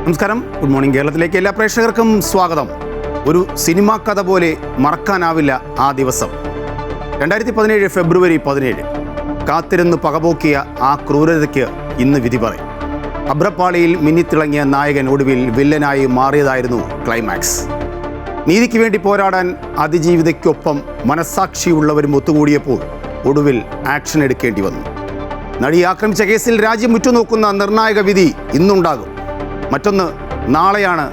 നമസ്കാരം, good morning. കേരളത്തിലേക്ക് എല്ലാ പ്രേക്ഷകർക്കും സ്വാഗതം. ഒരു സിനിമാ കഥ പോലെ മറക്കാനാവില്ല ആ ദിവസം. 2017 ഫെബ്രുവരി 17 കാത്തിരുന്ന് പകപോക്കിയ ആ ക്രൂരതയ്ക്ക് ഇന്ന് വിധി പറയും. അബ്രപ്പാളിയിൽ മിന്നിത്തിളങ്ങിയ നായകൻ ഒടുവിൽ വില്ലനായി മാറിയതായിരുന്നു ക്ലൈമാക്സ്. നീതിക്ക് വേണ്ടി പോരാടാൻ അതിജീവിതയ്ക്കൊപ്പം മനസ്സാക്ഷിയുള്ളവരും ഒത്തുകൂടിയപ്പോൾ ഒടുവിൽ ആക്ഷൻ എടുക്കേണ്ടി വന്നു. നടിയെ ആക്രമിച്ച കേസിൽ രാജ്യം ഉറ്റുനോക്കുന്ന നിർണായക വിധി ഇന്നുണ്ടാകും. മറ്റൊന്ന്, നാളെയാണ്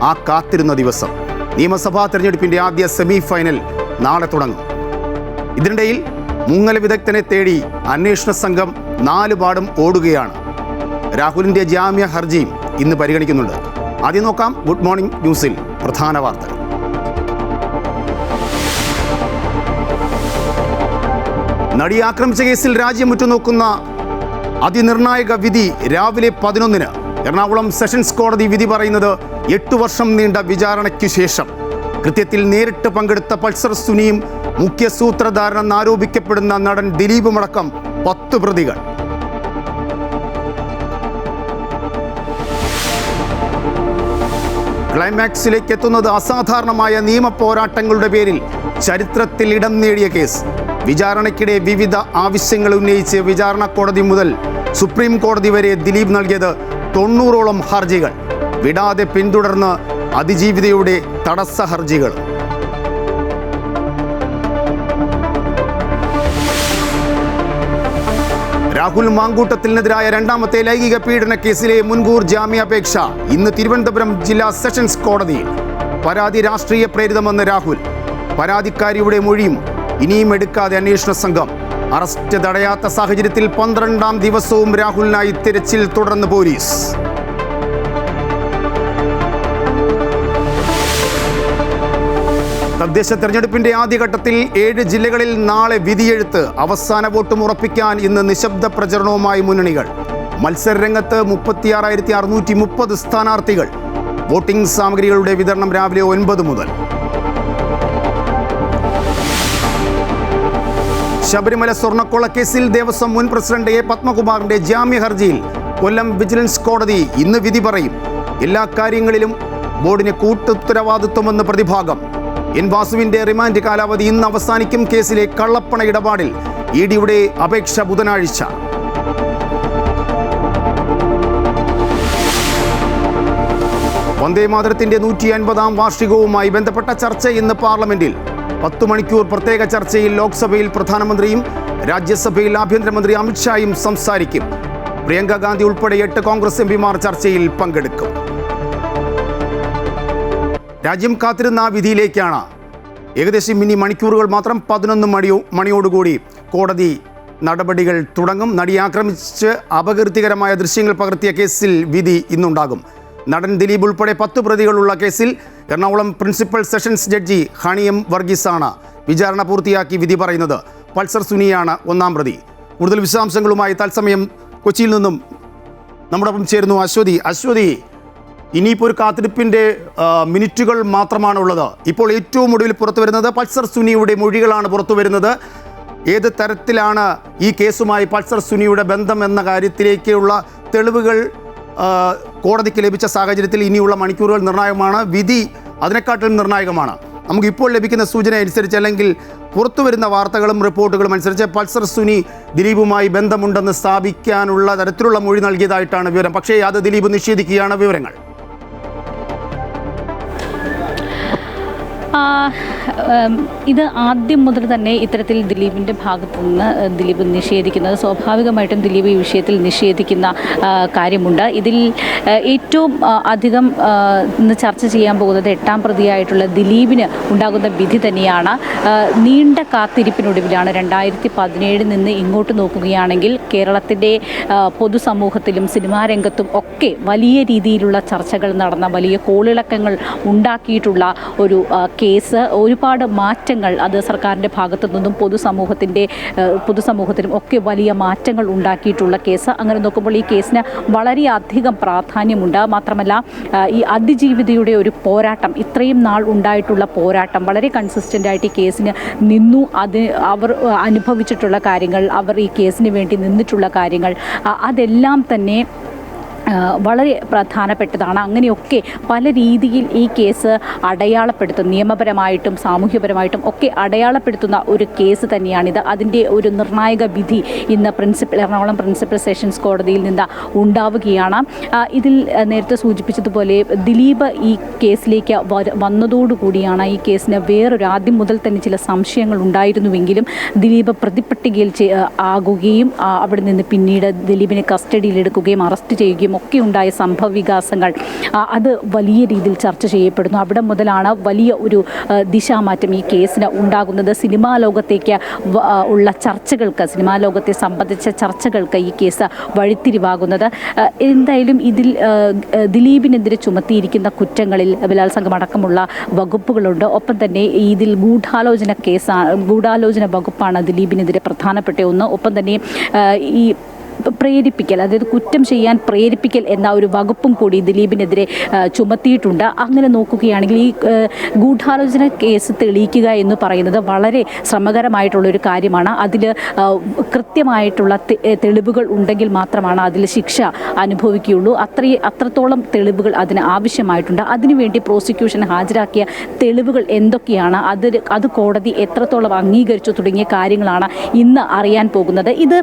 ആ കാത്തിരുന്ന ദിവസം. നിയമസഭാ തെരഞ്ഞെടുപ്പിൻ്റെ ആദ്യ സെമി ഫൈനൽ നാളെ തുടങ്ങും. ഇതിനിടയിൽ മുങ്ങൽ വിദഗ്ധനെ തേടി അന്വേഷണ സംഘം 4 പാടും ഓടുകയാണ്. രാഹുലിൻ്റെ ജാമ്യ ഹർജിയും ഇന്ന് പരിഗണിക്കുന്നുണ്ട്. ആദ്യം നോക്കാം ഗുഡ് മോർണിംഗ് ന്യൂസിൽ പ്രധാന വാർത്തകൾ. നടിയെ ആക്രമിച്ച കേസിൽ രാജ്യം ഉറ്റുനോക്കുന്ന അതിനിർണായക വിധി രാവിലെ 11-ന് എറണാകുളം സെഷൻസ് കോടതി വിധി പറയുന്നത് 8 വർഷം നീണ്ട വിചാരണയ്ക്കു ശേഷം. കൃത്യത്തിൽ നേരിട്ട് പങ്കെടുത്ത പൾസർ സുനിയും മുഖ്യ സൂത്രധാരനെന്ന് ആരോപിക്കപ്പെടുന്ന നടൻ ദിലീപുമടക്കം 10 പ്രതികൾ. ക്ലൈമാക്സിലേക്ക് എത്തുന്നത് അസാധാരണമായ നിയമ പോരാട്ടങ്ങളുടെ പേരിൽ ചരിത്രത്തിൽ ഇടം നേടിയ കേസ്. വിചാരണയ്ക്കിടെ വിവിധ ആവശ്യങ്ങൾ ഉന്നയിച്ച് വിചാരണ കോടതി മുതൽ സുപ്രീം കോടതി വരെ ദിലീപ് നൽകിയത് 90ഓളം ഹർജികൾ. വിടാതെ പിന്തുടർന്ന് അതിജീവിതയുടെ തടസ്സ ഹർജികൾ. രാഹുൽ മാങ്കൂട്ടത്തിനെതിരായ 2ാമത്തെ ലൈംഗിക പീഡന കേസിലെ മുൻകൂർ ജാമ്യാപേക്ഷ ഇന്ന് തിരുവനന്തപുരം ജില്ലാ സെഷൻസ് കോടതിയിൽ. പരാതി രാഷ്ട്രീയ പ്രേരിതമെന്ന് രാഹുൽ. പരാതിക്കാരിയുടെ മൊഴിയും ഇനിയും എടുക്കാതെ അന്വേഷണ സംഘം. അറസ്റ്റ് തടയാത്ത സാഹചര്യത്തിൽ 12ാം ദിവസവും രാഹുലിനായി തിരച്ചിൽ തുടർന്ന് പോലീസ്. തദ്ദേശ തെരഞ്ഞെടുപ്പിന്റെ ആദ്യഘട്ടത്തിൽ 7 ജില്ലകളിൽ നാളെ വിധിയെഴുത്ത്. അവസാന വോട്ടും ഉറപ്പിക്കാൻ ഇന്ന് നിശബ്ദ പ്രചരണവുമായി മുന്നണികൾ. മത്സരരംഗത്ത് 36,630 സ്ഥാനാർത്ഥികൾ. വോട്ടിംഗ് സാമഗ്രികളുടെ വിതരണം രാവിലെ 9 മുതൽ. ശബരിമല സ്വർണ്ണക്കൊള്ളക്കേസിൽ ദേവസ്വം മുൻ പ്രസിഡന്റ് എ പത്മകുമാറിന്റെ ജാമ്യ ഹർജിയിൽ കൊല്ലം വിജിലൻസ് കോടതി ഇന്ന് വിധി പറയും. എല്ലാ കാര്യങ്ങളിലും ബോർഡിന് കൂട്ടുത്തരവാദിത്വമെന്ന് പ്രതിഭാഗം. എൻ വാസുവിന്റെ റിമാൻഡ് കാലാവധി ഇന്ന് അവസാനിക്കും. കേസിലെ കള്ളപ്പണ ഇടപാടിൽ ഇഡിയുടെ അപേക്ഷ ബുധനാഴ്ച. വന്ദേമാതരത്തിന്റെ 150ാം വാർഷികവുമായി ബന്ധപ്പെട്ട ചർച്ച ഇന്ന് പാർലമെന്റിൽ. 10 മണിക്കൂർ പ്രത്യേക ചർച്ചയിൽ ലോക്സഭയിൽ പ്രധാനമന്ത്രിയും രാജ്യസഭയിൽ ആഭ്യന്തരമന്ത്രി അമിത്ഷായും സംസാരിക്കും. പ്രിയങ്ക ഗാന്ധി ഉൾപ്പെടെ 8 കോൺഗ്രസ് എംപിമാർ ചർച്ചയിൽ പങ്കെടുക്കും. രാജ്യം കാത്തിരുന്ന ആ വിധിയിലേക്കാണ്. ഏകദേശം ഇനി മണിക്കൂറുകൾ മാത്രം. 11 മണിയോടുകൂടി കോടതി നടപടികൾ തുടങ്ങും. നടിയെ ആക്രമിച്ച് അപകീർത്തികരമായ ദൃശ്യങ്ങൾ പകർത്തിയ കേസിൽ വിധി ഇന്നുണ്ടാകും. നടൻ ദിലീപ് ഉൾപ്പെടെ 10 പ്രതികളുള്ള കേസിൽ Ernakulam principal sessions judge Honey M വർഗീസാണ് വിചാരണ പൂർത്തിയാക്കി വിധി പറയുന്നത്. പൾസർ സുനിയാണ് 1ാം പ്രതി. കൂടുതൽ വിശദാംശങ്ങളുമായി തത്സമയം കൊച്ചിയിൽ നിന്നും നമ്മോടൊപ്പം ചേരുന്നു അശ്വതി. ഇനിയിപ്പോൾ ഒരു കാത്തിരിപ്പിൻ്റെ മിനിറ്റുകൾ മാത്രമാണുള്ളത്. ഇപ്പോൾ ഏറ്റവും ഒടുവിൽ പുറത്തു വരുന്നത് പൾസർ സുനിയുടെ മൊഴികളാണ് പുറത്തു വരുന്നത്. ഏത് തരത്തിലാണ് ഈ കേസുമായി പൾസർ സുനിയുടെ ബന്ധം എന്ന കാര്യത്തിലേക്കുള്ള തെളിവുകൾ കോടതിക്ക് ലഭിച്ച സാഹചര്യത്തിൽ ഇനിയുള്ള മണിക്കൂറുകൾ നിർണായകമാണ്. വിധി അതിനെക്കാട്ടിലും നിർണായകമാണ്. നമുക്കിപ്പോൾ ലഭിക്കുന്ന സൂചന അനുസരിച്ച്, അല്ലെങ്കിൽ പുറത്തു വരുന്ന വാർത്തകളും റിപ്പോർട്ടുകളും അനുസരിച്ച് പൾസർ സുനി ദിലീപുമായി ബന്ധമുണ്ടെന്ന് സ്ഥാപിക്കാനുള്ള തരത്തിലുള്ള മൊഴി നൽകിയതായിട്ടാണ് വിവരം. പക്ഷേ അത് ദിലീപ് നിഷേധിക്കുകയാണ്. വിവരങ്ങൾ ഇത് ആദ്യം മുതൽ തന്നെ ഇത്തരത്തിൽ ദിലീപിൻ്റെ ഭാഗത്തു നിന്ന് ദിലീപ് നിഷേധിക്കുന്നത്, സ്വാഭാവികമായിട്ടും ദിലീപ് ഈ വിഷയത്തിൽ നിഷേധിക്കുന്ന കാര്യമുണ്ട്. ഇതിൽ ഏറ്റവും അധികം ഇന്ന് ചർച്ച ചെയ്യാൻ പോകുന്നത് 8ാം പ്രതിയായിട്ടുള്ള ദിലീപിന് ഉണ്ടാകുന്ന വിധി തന്നെയാണ്. നീണ്ട കാത്തിരിപ്പിനൊടുവിലാണ് 2017 നിന്ന് ഇങ്ങോട്ട് നോക്കുകയാണെങ്കിൽ കേരളത്തിൻ്റെ പൊതുസമൂഹത്തിലും സിനിമാ രംഗത്തും ഒക്കെ വലിയ രീതിയിലുള്ള ചർച്ചകൾ നടന്ന, വലിയ കോളിളക്കങ്ങൾ ഉണ്ടാക്കിയിട്ടുള്ള ഒരു കേസ്. ഒരുപാട് മാറ്റങ്ങൾ അത് സർക്കാരിൻ്റെ ഭാഗത്തു നിന്നും പൊതുസമൂഹത്തിനും ഒക്കെ വലിയ മാറ്റങ്ങൾ ഉണ്ടാക്കിയിട്ടുള്ള കേസ്. അങ്ങനെ നോക്കുമ്പോൾ ഈ കേസിന് വളരെയധികം പ്രാധാന്യമുണ്ട്. മാത്രമല്ല ഈ അതിജീവിതയുടെ ഒരു പോരാട്ടം, ഇത്രയും നാൾ ഉണ്ടായിട്ടുള്ള പോരാട്ടം വളരെ കൺസിസ്റ്റൻ്റ് ആയിട്ട് ഈ കേസിന് നിന്നു. അവർ അനുഭവിച്ചിട്ടുള്ള കാര്യങ്ങൾ, അവർ ഈ കേസിന് വേണ്ടി നിന്നിട്ടുള്ള കാര്യങ്ങൾ, അതെല്ലാം തന്നെ വളരെ പ്രധാനപ്പെട്ടതാണ്. അങ്ങനെയൊക്കെ പല രീതിയിൽ ഈ കേസ് അടയാളപ്പെടുത്തും, നിയമപരമായിട്ടും സാമൂഹ്യപരമായിട്ടും ഒക്കെ അടയാളപ്പെടുത്തുന്ന ഒരു കേസ് തന്നെയാണിത്. അതിൻ്റെ ഒരു നിർണായക വിധി ഇന്ന് എറണാകുളം പ്രിൻസിപ്പൽ സെഷൻസ് കോടതിയിൽ നിന്ന് ഉണ്ടാവുകയാണ്. ഇതിൽ നേരത്തെ സൂചിപ്പിച്ചതുപോലെ ദിലീപ് ഈ കേസിലേക്ക് വന്നതോടുകൂടിയാണ് ഈ കേസിന് ആദ്യം മുതൽ തന്നെ ചില സംശയങ്ങൾ ഉണ്ടായിരുന്നുവെങ്കിലും ദിലീപ് പ്രതിപ്പട്ടികയിൽ ആകുകയും അവിടെ നിന്ന് പിന്നീട് ദിലീപിനെ കസ്റ്റഡിയിലെടുക്കുകയും അറസ്റ്റ് ചെയ്യുകയും ഒക്കെ ഉണ്ടായ സംഭവ വികാസങ്ങൾ അത് വലിയ രീതിയിൽ ചർച്ച ചെയ്യപ്പെടുന്നു. അവിടെ മുതലാണ് വലിയ ഒരു ദിശാമാറ്റം ഈ കേസിന് ഉണ്ടാകുന്നത്. സിനിമാ ലോകത്തേക്ക് ഉള്ള ചർച്ചകൾക്ക്, സിനിമാ ലോകത്തെ സംബന്ധിച്ച ചർച്ചകൾക്ക് ഈ കേസ് വഴിത്തിരിവാകുന്നത്. എന്തായാലും ഇതിൽ ദിലീപിനെതിരെ ചുമത്തിയിരിക്കുന്ന കുറ്റങ്ങളിൽ ബലാത്സംഗം അടക്കമുള്ള വകുപ്പുകളുണ്ട്. ഒപ്പം തന്നെ ഇതിൽ ഗൂഢാലോചന വകുപ്പാണ് ദിലീപിനെതിരെ പ്രധാനപ്പെട്ട ഒന്ന്. ഒപ്പം തന്നെ ഈ പ്രേരിപ്പിക്കൽ, അതായത് കുറ്റം ചെയ്യാൻ പ്രേരിപ്പിക്കൽ എന്ന ഒരു വകുപ്പും കൂടി ദിലീപിനെതിരെ ചുമത്തിയിട്ടുണ്ട്. അങ്ങനെ നോക്കുകയാണെങ്കിൽ ഈ ഗൂഢാലോചന കേസ് തെളിയിക്കുക എന്ന് പറയുന്നത് വളരെ ശ്രമകരമായിട്ടുള്ളൊരു കാര്യമാണ്. അതിൽ കൃത്യമായിട്ടുള്ള തെളിവുകൾ ഉണ്ടെങ്കിൽ മാത്രമാണ് അതിൽ ശിക്ഷ അനുഭവിക്കുകയുള്ളൂ. അത്രത്തോളം തെളിവുകൾ അതിന് ആവശ്യമായിട്ടുണ്ട്. അതിനുവേണ്ടി പ്രോസിക്യൂഷൻ ഹാജരാക്കിയ തെളിവുകൾ എന്തൊക്കെയാണ്, അത് കോടതി എത്രത്തോളം അംഗീകരിച്ചു തുടങ്ങിയ കാര്യങ്ങളാണ് ഇന്ന് അറിയാൻ പോകുന്നത്. ഇത്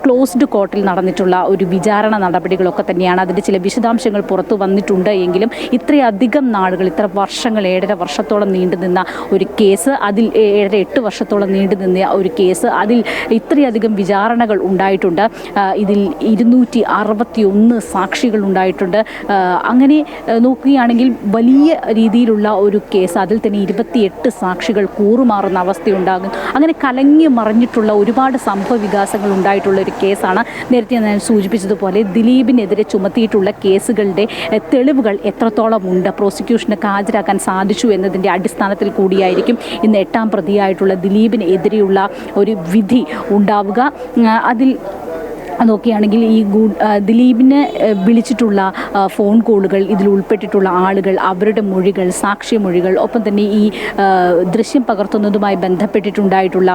ക്ലോസ്ഡ് കോർട്ടിൽ നടന്നിട്ടുള്ള ഒരു വിചാരണ നടപടികളൊക്കെ തന്നെയാണ്. അതിൻ്റെ ചില വിശദാംശങ്ങൾ പുറത്തു വന്നിട്ടുണ്ട് എങ്കിലും ഇത്രയധികം നാളുകൾ, ഇത്ര വർഷങ്ങൾ, 7.5 വർഷത്തോളം നീണ്ടുനിന്ന ഒരു കേസ്, അതിൽ 7-8 വർഷത്തോളം നീണ്ടുനിന്ന ഒരു കേസ്, അതിൽ ഇത്രയധികം വിചാരണകൾ ഉണ്ടായിട്ടുണ്ട്. ഇതിൽ 261 സാക്ഷികൾ ഉണ്ടായിട്ടുണ്ട്. അങ്ങനെ നോക്കുകയാണെങ്കിൽ വലിയ രീതിയിലുള്ള ഒരു കേസ്. അതിൽ തന്നെ 28 സാക്ഷികൾ കൂറുമാറുന്ന അവസ്ഥയുണ്ടാകും. അങ്ങനെ കലങ്ങി മറിഞ്ഞിട്ടുള്ള ഒരുപാട് സംഭവ വികാസങ്ങൾ ഉണ്ടായിട്ടുള്ള ഒരു കേസാണ്. നേരത്തെ ഞാൻ സൂചിപ്പിച്ചതുപോലെ ദിലീപിനെതിരെ ചുമത്തിയിട്ടുള്ള കേസുകളുടെ തെളിവുകൾ എത്രത്തോളം ഉണ്ട്, പ്രോസിക്യൂഷന് ഹാജരാക്കാൻ സാധിച്ചു എന്നതിൻ്റെ അടിസ്ഥാനത്തിൽ കൂടിയായിരിക്കും ഇന്ന് 8ാം പ്രതിയായിട്ടുള്ള ദിലീപിനെതിരെയുള്ള ഒരു വിധി ഉണ്ടാവുക. അതിൽ നോക്കുകയാണെങ്കിൽ ഈ ദിലീപിനെ വിളിച്ചിട്ടുള്ള ഫോൺ കോളുകൾ, ഇതിൽ ഉൾപ്പെട്ടിട്ടുള്ള ആളുകൾ, അവരുടെ മൊഴികൾ, സാക്ഷിമൊഴികൾ, ഒപ്പം തന്നെ ഈ ദൃശ്യം പകർത്തുന്നതുമായി ബന്ധപ്പെട്ടിട്ടുണ്ടായിട്ടുള്ള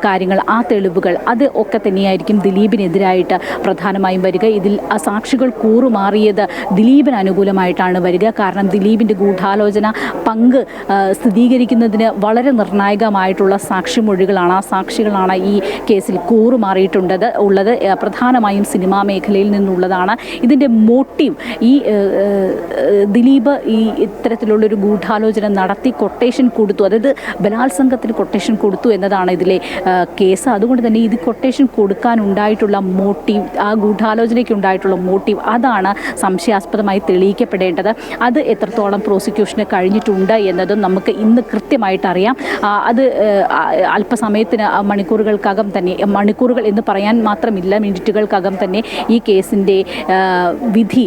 കാര്യങ്ങൾ, ആ തെളിവുകൾ, അത് ഒക്കെ തന്നെയായിരിക്കും ദിലീപിനെതിരായിട്ട് പ്രധാനമായും വരിക. ഇതിൽ ആ സാക്ഷികൾ കൂറുമാറിയത് ദിലീപിന് അനുകൂലമായിട്ടാണ് വരിക. കാരണം ദിലീപിൻ്റെ ഗൂഢാലോചന പങ്ക് സ്ഥിരീകരിക്കുന്നതിന് വളരെ നിർണായകമായിട്ടുള്ള സാക്ഷിമൊഴികളാണ്, ആ സാക്ഷികളാണ് ഈ കേസിൽ ഉള്ളത്. പ്രധാനമായും സിനിമാ മേഖലയിൽ നിന്നുള്ളതാണ്. ഇതിൻ്റെ മോട്ടീവ്, ഈ ദിലീപ് ഈ ഇത്തരത്തിലുള്ളൊരു ഗൂഢാലോചന നടത്തി കൊട്ടേഷൻ കൊടുത്തു, അതായത് ബലാത്സംഗത്തിന് കൊട്ടേഷൻ കൊടുത്തു എന്നതാണ് ഇതിലെ കേസ്. അതുകൊണ്ട് തന്നെ ഇത് കൊട്ടേഷൻ കൊടുക്കാനുണ്ടായിട്ടുള്ള മോട്ടീവ്, ആ ഗൂഢാലോചനയ്ക്ക് ഉണ്ടായിട്ടുള്ള മോട്ടീവ്, അതാണ് സംശയാസ്പദമായി തെളിയിക്കപ്പെടേണ്ടത്. അത് എത്രത്തോളം പ്രോസിക്യൂഷന് കഴിഞ്ഞിട്ടുണ്ട് എന്നതും നമുക്ക് ഇന്ന് കൃത്യമായിട്ട് അറിയാം. അത് അല്പസമയത്തിന് മണിക്കൂറുകൾക്കകം തന്നെ, മണിക്കൂറുകൾ എന്ന് പറയാൻ മാത്രമില്ല, മിനിറ്റുകൾക്കകം തന്നെ ഈ കേസിൻ്റെ വിധി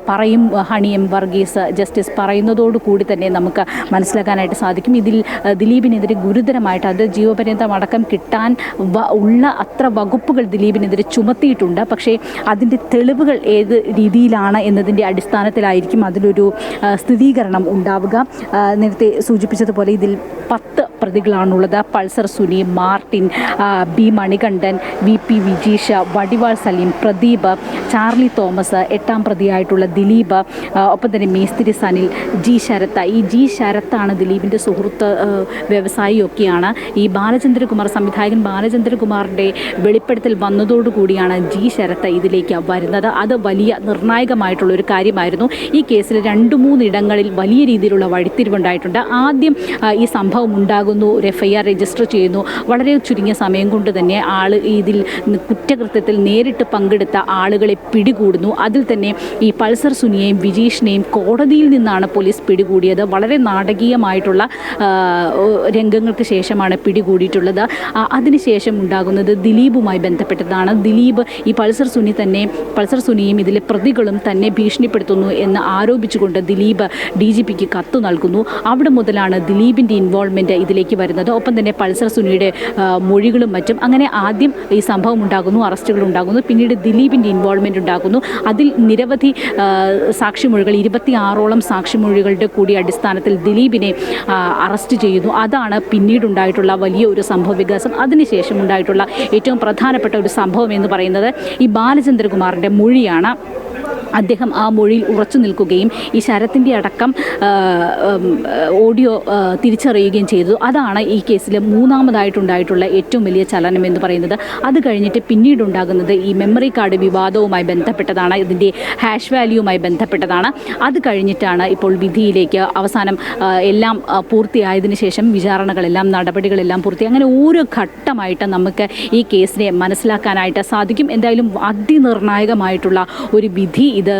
പറയും. ഹണി എം വർഗീസ് ജസ്റ്റിസ് പറയുന്നതോടുകൂടി തന്നെ നമുക്ക് മനസ്സിലാക്കാനായിട്ട് സാധിക്കും. ഇതിൽ ദിലീപിനെതിരെ ഗുരുതരമായിട്ട്, അത് ജീവപര്യന്തം അടക്കം കിട്ടാൻ ഉള്ള അത്ര വകുപ്പുകൾ ദിലീപിനെതിരെ ചുമത്തിയിട്ടുണ്ട്. പക്ഷേ അതിൻ്റെ തെളിവുകൾ ഏത് രീതിയിലാണ് എന്നതിൻ്റെ അടിസ്ഥാനത്തിലായിരിക്കും അതിലൊരു സ്ഥിരീകരണം ഉണ്ടാവുക. നേരത്തെ സൂചിപ്പിച്ചതുപോലെ ഇതിൽ 10 പ്രതികളാണുള്ളത്. Pulsar Suni, Martin, B Manikandan, VP Vijeesh, വടിവാൾ സലീം, പ്രദീപ്, ചാർലി തോമസ്, 8ാം പ്രതിയായിട്ടുള്ള ദിലീപ്, ഒപ്പം തന്നെ മേസ്തിരി സനിൽ, ജി ശരത്ത്. ഈ ജി ശരത്താണ് ദിലീപിൻ്റെ സുഹൃത്ത്, വ്യവസായിയൊക്കെയാണ്. ഈ ബാലചന്ദ്രകുമാർ, സംവിധായകൻ ബാലചന്ദ്രകുമാറിൻ്റെ വെളിപ്പെടുത്തൽ വന്നതോടുകൂടിയാണ് ജി ശരത്ത് ഇതിലേക്ക് വരുന്നത്. അത് വലിയ നിർണായകമായിട്ടുള്ളൊരു കാര്യമായിരുന്നു. ഈ കേസിൽ 2-3 ഇടങ്ങളിൽ വലിയ രീതിയിലുള്ള വഴിത്തിരിവുണ്ടായിട്ടുണ്ട്. ആദ്യം ഈ സംഭവം ഉണ്ടാകുന്നു, ഒരു FIR രജിസ്റ്റർ ചെയ്യുന്നു. വളരെ ചുരുങ്ങിയ സമയം കൊണ്ട് തന്നെ ഇതിൽ കുറ്റകൃത്യത്തിൽ നേരിട്ട് പങ്കെടുത്ത ആളുകളെ പിടികൂടുന്നു. അതിൽ തന്നെ ഈ പൾസർ സുനിയെയും വിജീഷിനെയും കോടതിയിൽ നിന്നാണ് പോലീസ് പിടികൂടിയത്. വളരെ നാടകീയമായിട്ടുള്ള രംഗങ്ങൾക്ക് ശേഷമാണ് പിടികൂടിയിട്ടുള്ളത്. അതിനുശേഷം ഉണ്ടാകുന്നത് ദിലീപുമായി ബന്ധപ്പെട്ടതാണ്. ദിലീപ് ഈ പൾസർ സുനിയും ഇതിലെ പ്രതികളും തന്നെ ഭീഷണിപ്പെടുത്തുന്നു എന്ന് ആരോപിച്ചുകൊണ്ട് ദിലീപ് DGPക്ക് കത്ത് നൽകുന്നു. അവിടെ മുതലാണ് ദിലീപിൻ്റെ ഇൻവോൾവ്മെൻറ്റ് ഇതിലേക്ക് വരുന്നത്. ഒപ്പം തന്നെ പൾസർ സുനിയുടെ മൊഴികളും മറ്റും. അങ്ങനെ ആദ്യം ഈ സംഭവം ഉണ്ടാകുന്നു, അറസ്റ്റുകൾ ഉണ്ടാകുന്നു, പിന്നീട് ദിലീപിൻ്റെ ഇൻവോൾവ്മെൻറ്റ് ഉണ്ടാകുന്നു. അതിൽ നിരവധി സാക്ഷിമൊഴികൾ, 26ഓളം സാക്ഷിമൊഴികളുടെ കൂടി അടിസ്ഥാനത്തിൽ ദിലീപിനെ അറസ്റ്റ് ചെയ്യുന്നു. അതാണ് പിന്നീടുണ്ടായിട്ടുള്ള വലിയ ഒരു സംഭവ വികാസം. അതിനുശേഷം ഉണ്ടായിട്ടുള്ള ഏറ്റവും പ്രധാനപ്പെട്ട ഒരു സംഭവം എന്ന് പറയുന്നത് ഈ ബാലചന്ദ്രകുമാറിൻ്റെ മൊഴിയാണ്. അദ്ദേഹം ആ മൊഴിയിൽ ഉറച്ചു നിൽക്കുകയും ഈ ശരത്തിൻ്റെ അടക്കം ഓഡിയോ തിരിച്ചറിയുകയും ചെയ്തു. അതാണ് ഈ കേസിൽ മൂന്നാമതായിട്ടുണ്ടായിട്ടുള്ള ഏറ്റവും വലിയ ചലനം എന്ന് പറയുന്നത്. അത് കഴിഞ്ഞിട്ട് പിന്നീടുണ്ടാകുന്നത് ഈ മെമ്മറി കാർഡ് വിവാദവുമായി ബന്ധപ്പെട്ടതാണ്, ഇതിൻ്റെ ഹാഷ് വാല്യൂവുമായി ബന്ധപ്പെട്ടതാണ്. അത് കഴിഞ്ഞിട്ടാണ് ഇപ്പോൾ വിധിയിലേക്ക് അവസാനം എല്ലാം പൂർത്തിയായതിനു ശേഷം വിചാരണകളെല്ലാം നടപടികളെല്ലാം പൂർത്തി. അങ്ങനെ ഓരോ ഘട്ടമായിട്ട് നമുക്ക് ഈ കേസിനെ മനസ്സിലാക്കാനായിട്ട് സാധിക്കും. എന്തായാലും അതിനിർണായകമായിട്ടുള്ള ഒരു വിധി ഇത്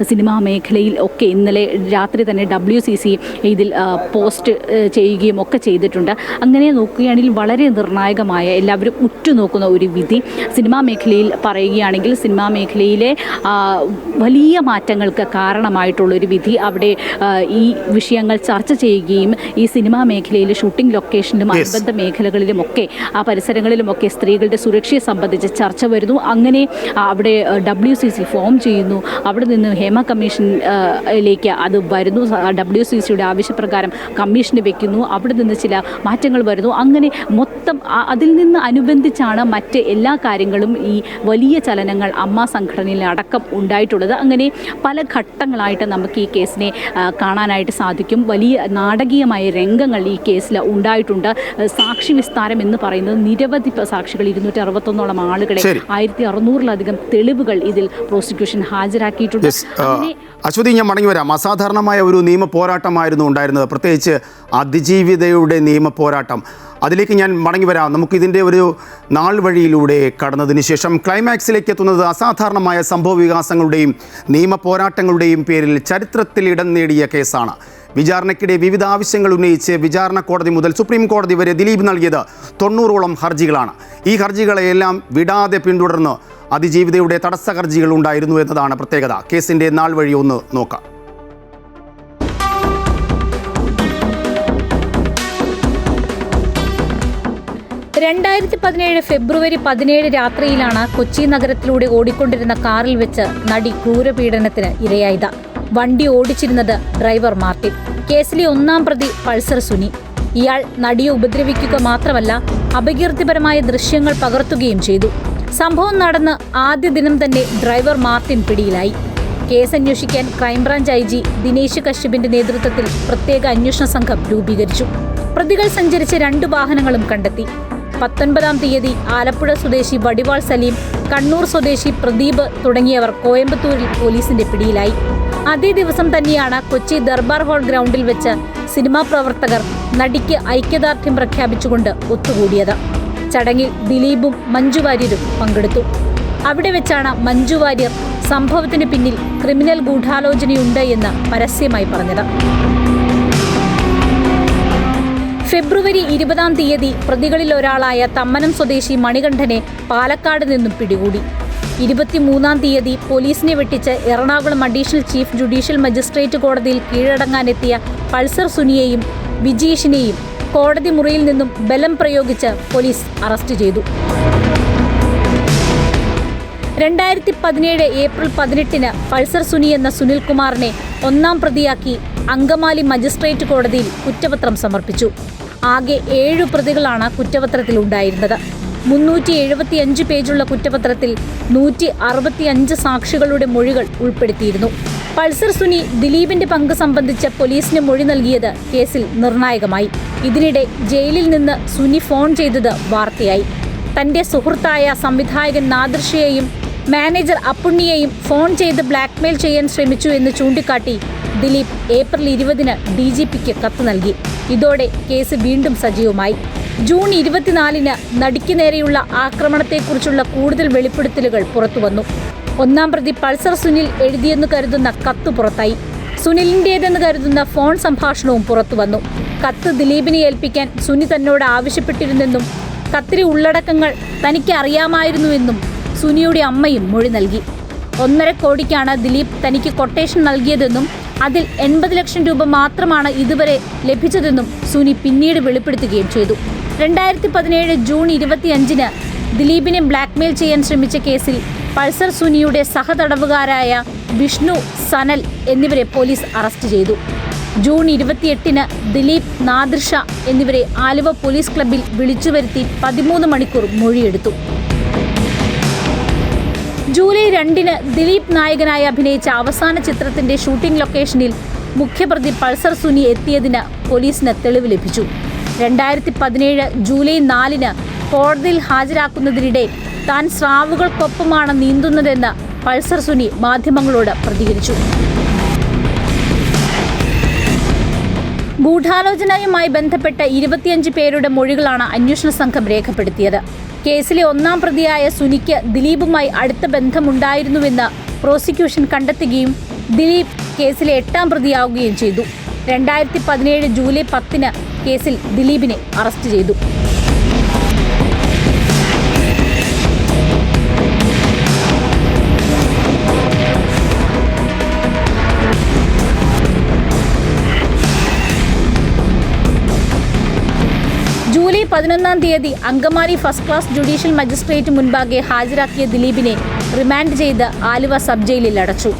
സിനിമാ മേഖലയിൽ ഒക്കെ ഇന്നലെ രാത്രി തന്നെ WCC ഇതിൽ പോസ്റ്റ് ചെയ്യുകയും ഒക്കെ ചെയ്തിട്ടുണ്ട്. അങ്ങനെ നോക്കുകയാണെങ്കിൽ വളരെ നിർണായകമായ എല്ലാവരും ഉറ്റുനോക്കുന്ന ഒരു വിധി. സിനിമാ മേഖലയിൽ പറയുകയാണെങ്കിൽ സിനിമാ മേഖലയിലെ വലിയ മാറ്റങ്ങൾക്ക് കാരണമായിട്ടുള്ളൊരു വിധി. അവിടെ ഈ വിഷയങ്ങൾ ചർച്ച ചെയ്യുകയും ഈ സിനിമാ മേഖലയിലെ ഷൂട്ടിംഗ് ലൊക്കേഷനിലും അനുബന്ധ മേഖലകളിലുമൊക്കെ ആ പരിസരങ്ങളിലുമൊക്കെ സ്ത്രീകളുടെ സുരക്ഷയെ സംബന്ധിച്ച് ചർച്ച വരുന്നു. അങ്ങനെ അവിടെ WCC ഫോം ചെയ്യുന്നു. അവിടെ നിന്ന് ഹേമ കമ്മീഷനിലേക്ക് അത് വരുന്നു. WCCയുടെ ആവശ്യപ്രകാരം കമ്മീഷന് വെക്കുന്നു. അവിടെ നിന്ന് ചില മാറ്റങ്ങൾ വരുന്നു. അങ്ങനെ മൊത്തം അതിൽ നിന്ന് അനുബന്ധിച്ചാണ് മറ്റ് എല്ലാ കാര്യങ്ങളും ഈ വലിയ ചലനങ്ങൾ അമ്മ സംഘടനയിൽ അടക്കം ഉണ്ടായിട്ടുള്ളത്. അങ്ങനെ പല ഘട്ടങ്ങളായിട്ട് നമുക്ക് ഈ കേസിനെ കാണാനായിട്ട് സാധിക്കും. വലിയ നാടകീയമായ രംഗങ്ങൾ ഈ കേസിൽ ഉണ്ടായിട്ടുണ്ട്. സാക്ഷി വിസ്താരം എന്ന് പറയുന്നത് നിരവധി സാക്ഷികൾ 261ഓളം ആളുകളെ 1600-ലധികം തെളിവുകൾ ഇതിൽ പ്രോസിക്യൂഷൻ ഹാജരാക്കിയിട്ടുണ്ട്. അശ്വതി, ഞാൻ മടങ്ങി വരാം. അസാധാരണമായ ഒരു നിയമ പോരാട്ടമായിരുന്നു ഉണ്ടായിരുന്നത്, പ്രത്യേകിച്ച് അതിജീവിതയുടെ നിയമ പോരാട്ടം. അതിലേക്ക് ഞാൻ മടങ്ങി വരാം. നമുക്കിതിൻ്റെ ഒരു നാൾ വഴിയിലൂടെ കടന്നതിന് ശേഷം ക്ലൈമാക്സിലേക്ക് എത്തുന്നത് അസാധാരണമായ സംഭവ വികാസങ്ങളുടെയും നിയമ പോരാട്ടങ്ങളുടെയും പേരിൽ ചരിത്രത്തിൽ ഇടം നേടിയ കേസാണ്. വിചാരണയ്ക്കിടെ വിവിധ ആവശ്യങ്ങൾ ഉന്നയിച്ച് വിചാരണ കോടതി മുതൽ സുപ്രീം കോടതി വരെ ദിലീപ് നൽകിയത് 90ഓളം ഹർജികളാണ്. ഈ ഹർജികളെയെല്ലാം വിടാതെ പിന്തുടർന്ന് അതിജീവിതയുടെ തടസ്സ ഹർജികൾ ഉണ്ടായിരുന്നു എന്നതാണ് പ്രത്യേകത. കേസിൻ്റെ നാൾ വഴി ഒന്ന് നോക്കാം. ഫെബ്രുവരി 17 രാത്രിയിലാണ് കൊച്ചി നഗരത്തിലൂടെ ഓടിക്കൊണ്ടിരുന്ന കാറിൽ വെച്ച് നടി ക്രൂരപീഡനത്തിന് ഇരയായത്. വണ്ടി ഓടിച്ചിരുന്നത് ഡ്രൈവർ മാർട്ടിൻ. കേസിലെ ഒന്നാം പ്രതി പൾസർ സുനി. ഇയാൾ നടിയെ ഉപദ്രവിക്കുക മാത്രമല്ല അപകീർത്തിപരമായ ദൃശ്യങ്ങൾ പകർത്തുകയും ചെയ്തു. സംഭവം നടന്ന് ആദ്യ ദിനം തന്നെ ഡ്രൈവർ മാർട്ടിൻ പിടിയിലായി. കേസന്വേഷിക്കാൻ ക്രൈംബ്രാഞ്ച് IG ദിനേശ് കശ്യപിന്റെ നേതൃത്വത്തിൽ പ്രത്യേക അന്വേഷണ സംഘം രൂപീകരിച്ചു. പ്രതികൾ സഞ്ചരിച്ച 2 വാഹനങ്ങളും കണ്ടെത്തി. 19-ാം തീയതി ആലപ്പുഴ സ്വദേശി വടിവാൾ സലീം, കണ്ണൂർ സ്വദേശി പ്രദീപ് തുടങ്ങിയവർ കോയമ്പത്തൂരിൽ പോലീസിന്റെ പിടിയിലായി. അതേ ദിവസം തന്നെയാണ് കൊച്ചി ദർബാർ ഹാൾ ഗ്രൗണ്ടിൽ വെച്ച് സിനിമാ പ്രവർത്തകർ നടിക്ക് ഐക്യദാർഢ്യം പ്രഖ്യാപിച്ചുകൊണ്ട് ഒത്തുകൂടിയത്. ചടങ്ങിൽ ദിലീപും മഞ്ജു വാര്യരും പങ്കെടുത്തു. അവിടെ വെച്ചാണ് മഞ്ജു വാര്യർ സംഭവത്തിന് പിന്നിൽ ക്രിമിനൽ ഗൂഢാലോചനയുണ്ട് എന്ന് പരസ്യമായി പറഞ്ഞത്. ഫെബ്രുവരി 20-ാം തീയതി പ്രതികളിൽ ഒരാളായ തമ്മനം സ്വദേശി മണികണ്ഠനെ പാലക്കാട് നിന്നും പിടികൂടി. 23-ാം തീയതി പോലീസിനെ വെട്ടിച്ച് Ernakulam additional chief judicial magistrate കോടതിയിൽ കീഴടങ്ങാനെത്തിയ പൾസർ സുനിയെയും വിജീഷിനെയും കോടതി മുറിയിൽ നിന്നും ബലം പ്രയോഗിച്ച് പോലീസ് അറസ്റ്റ് ചെയ്തു. 2017 ഏപ്രിൽ 18-ന് പൾസർ സുനി എന്ന സുനിൽകുമാറിനെ ഒന്നാം പ്രതിയാക്കി അങ്കമാലി മജിസ്ട്രേറ്റ് കോടതിയിൽ കുറ്റപത്രം സമർപ്പിച്ചു. ആകെ 7 പ്രതികളാണ് കുറ്റപത്രത്തിൽ ഉണ്ടായിരുന്നത്. 375 പേജുള്ള കുറ്റപത്രത്തിൽ 165 സാക്ഷികളുടെ മൊഴികൾ ഉൾപ്പെടുത്തിയിരുന്നു. പൾസർ സുനി ദിലീപിന്റെ പങ്ക് സംബന്ധിച്ച് പോലീസിന് മൊഴി നൽകിയത് കേസിൽ നിർണായകമായി. ഇതിനിടെ ജയിലിൽ നിന്ന് സുനി ഫോൺ ചെയ്തത് വാർത്തയായി. തന്റെ സുഹൃത്തായ സംവിധായകൻ നാദിർഷയെയും മാനേജർ അപ്പുണ്ണിയെയും ഫോൺ ചെയ്ത് ബ്ലാക്ക്മെയിൽ ചെയ്യാൻ ശ്രമിച്ചു എന്ന് ചൂണ്ടിക്കാട്ടി ദിലീപ് ഏപ്രിൽ 20-ന് DGPക്ക് കത്ത് നൽകി. ഇതോടെ കേസ് വീണ്ടും സജീവമായി. ജൂൺ 24-ന് നടിക്ക് നേരെയുള്ള ആക്രമണത്തെക്കുറിച്ചുള്ള കൂടുതൽ വെളിപ്പെടുത്തലുകൾ പുറത്തുവന്നു. ഒന്നാം പ്രതി പൾസർ സുനിൽ എഴുതിയെന്ന് കരുതുന്ന കത്ത് പുറത്തായി. സുനിലിൻ്റേതെന്ന് കരുതുന്ന ഫോൺ സംഭാഷണവും പുറത്തുവന്നു. കത്ത് ദിലീപിനെ ഏൽപ്പിക്കാൻ സുനി തന്നോട് ആവശ്യപ്പെട്ടിരുന്നെന്നും കത്തിലെ ഉള്ളടക്കങ്ങൾ തനിക്ക് അറിയാമായിരുന്നുവെന്നും സുനിയുടെ അമ്മയും മൊഴി നൽകി. 1.5 കോടിക്കാണ് ദിലീപ് തനിക്ക് കൊട്ടേഷൻ നൽകിയതെന്നും അതിൽ 80 ലക്ഷം രൂപ മാത്രമാണ് ഇതുവരെ ലഭിച്ചതെന്നും സുനി പിന്നീട് വെളിപ്പെടുത്തുകയും ചെയ്തു. 2017 ജൂൺ 25-ന് ദിലീപിനെ ബ്ലാക്ക്മെയിൽ ചെയ്യാൻ ശ്രമിച്ച കേസിൽ പൾസർ സുനിയുടെ സഹതടവുകാരായ വിഷ്ണു, സനൽ എന്നിവരെ പോലീസ് അറസ്റ്റ് ചെയ്തു. ജൂൺ 28-ന് ദിലീപ്, നാദിർഷ എന്നിവരെ ആലുവ പോലീസ് ക്ലബ്ബിൽ വിളിച്ചുവരുത്തി 13 മണിക്കൂർ മൊഴിയെടുത്തു. ജൂലൈ 2-ന് ദിലീപ് നായകനായി അഭിനയിച്ച അവസാന ചിത്രത്തിന്റെ ഷൂട്ടിംഗ് ലൊക്കേഷനിൽ മുഖ്യപ്രതി പൾസർ സുനി എത്തിയതിന് പോലീസിന് തെളിവ് ലഭിച്ചു. 2017 ജൂലൈ 4-ന് കോടതിയിൽ ഹാജരാക്കുന്നതിനിടെ താൻ സ്രാവുകൾക്കൊപ്പമാണ് നീന്തുന്നതെന്ന് പൾസർ സുനി മാധ്യമങ്ങളോട് പ്രതികരിച്ചു. ഗൂഢാലോചനയുമായി ബന്ധപ്പെട്ട 25 പേരുടെ മൊഴികളാണ് അന്വേഷണ സംഘം രേഖപ്പെടുത്തിയത്. കേസിലെ 1-ാം പ്രതിയായ സുനിക്ക് ദിലീപുമായി അടുത്ത ബന്ധമുണ്ടായിരുന്നുവെന്ന് പ്രോസിക്യൂഷൻ കണ്ടെത്തുകയും ദിലീപ് കേസിലെ 8-ാം പ്രതിയാവുകയും ചെയ്തു. 2017 ജൂലൈ 10-ന് കേസിൽ ദിലീപിനെ അറസ്റ്റ് ചെയ്തു. ജൂലൈ 11-ാം തീയതി Angamaly first class judicial magistrate മുൻപാകെ ഹാജരാക്കിയ ദിലീപിനെ റിമാൻഡ് ചെയ്ത് ആലുവ സബ് ജയിലിൽ അടച്ചു.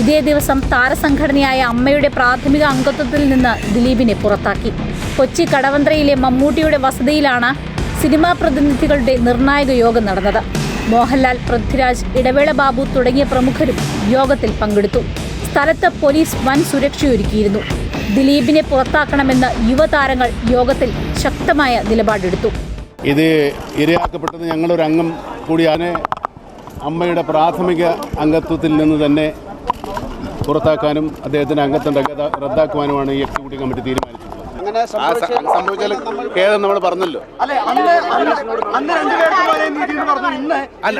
ഇതേ ദിവസം താരസംഘടനയായ അമ്മയുടെ പ്രാഥമിക അംഗത്വത്തിൽ നിന്ന് ദിലീപിനെ പുറത്താക്കി. കൊച്ചി കടവന്ത്രയിലെ മമ്മൂട്ടിയുടെ വസതിയിലാണ് സിനിമാ പ്രതിനിധികളുടെ നിർണായക യോഗം നടന്നത്. മോഹൻലാൽ, പൃഥ്വിരാജ്, ഇടവേള ബാബു തുടങ്ങിയ പ്രമുഖരും യോഗത്തിൽ പങ്കെടുത്തു. സ്ഥലത്ത് പോലീസ് വൻ സുരക്ഷയൊരുക്കിയിരുന്നു. ദിലീപിനെ പുറത്താക്കണമെന്ന് യുവതാരങ്ങൾ യോഗത്തിൽ ശക്തമായ നിലപാടെടുത്തു. ഇത് ഇരയാക്കപ്പെട്ടത് ഞങ്ങളൊരു അംഗം കൂടിയാണ്. അമ്മയുടെ പ്രാഥമിക അംഗത്വത്തിൽ നിന്ന് തന്നെ പുറത്താക്കാനും അദ്ദേഹത്തിൻ്റെ അംഗത്വം റദ്ദാക്കുവാനുമാണ് ഈ എക്സിക്യൂട്ടീവ് കമ്മിറ്റി തീരുമാനിച്ചിട്ടുള്ളത്. സംഭവിച്ചാൽ ഖേദം നമ്മൾ പറഞ്ഞല്ലോ. അല്ല,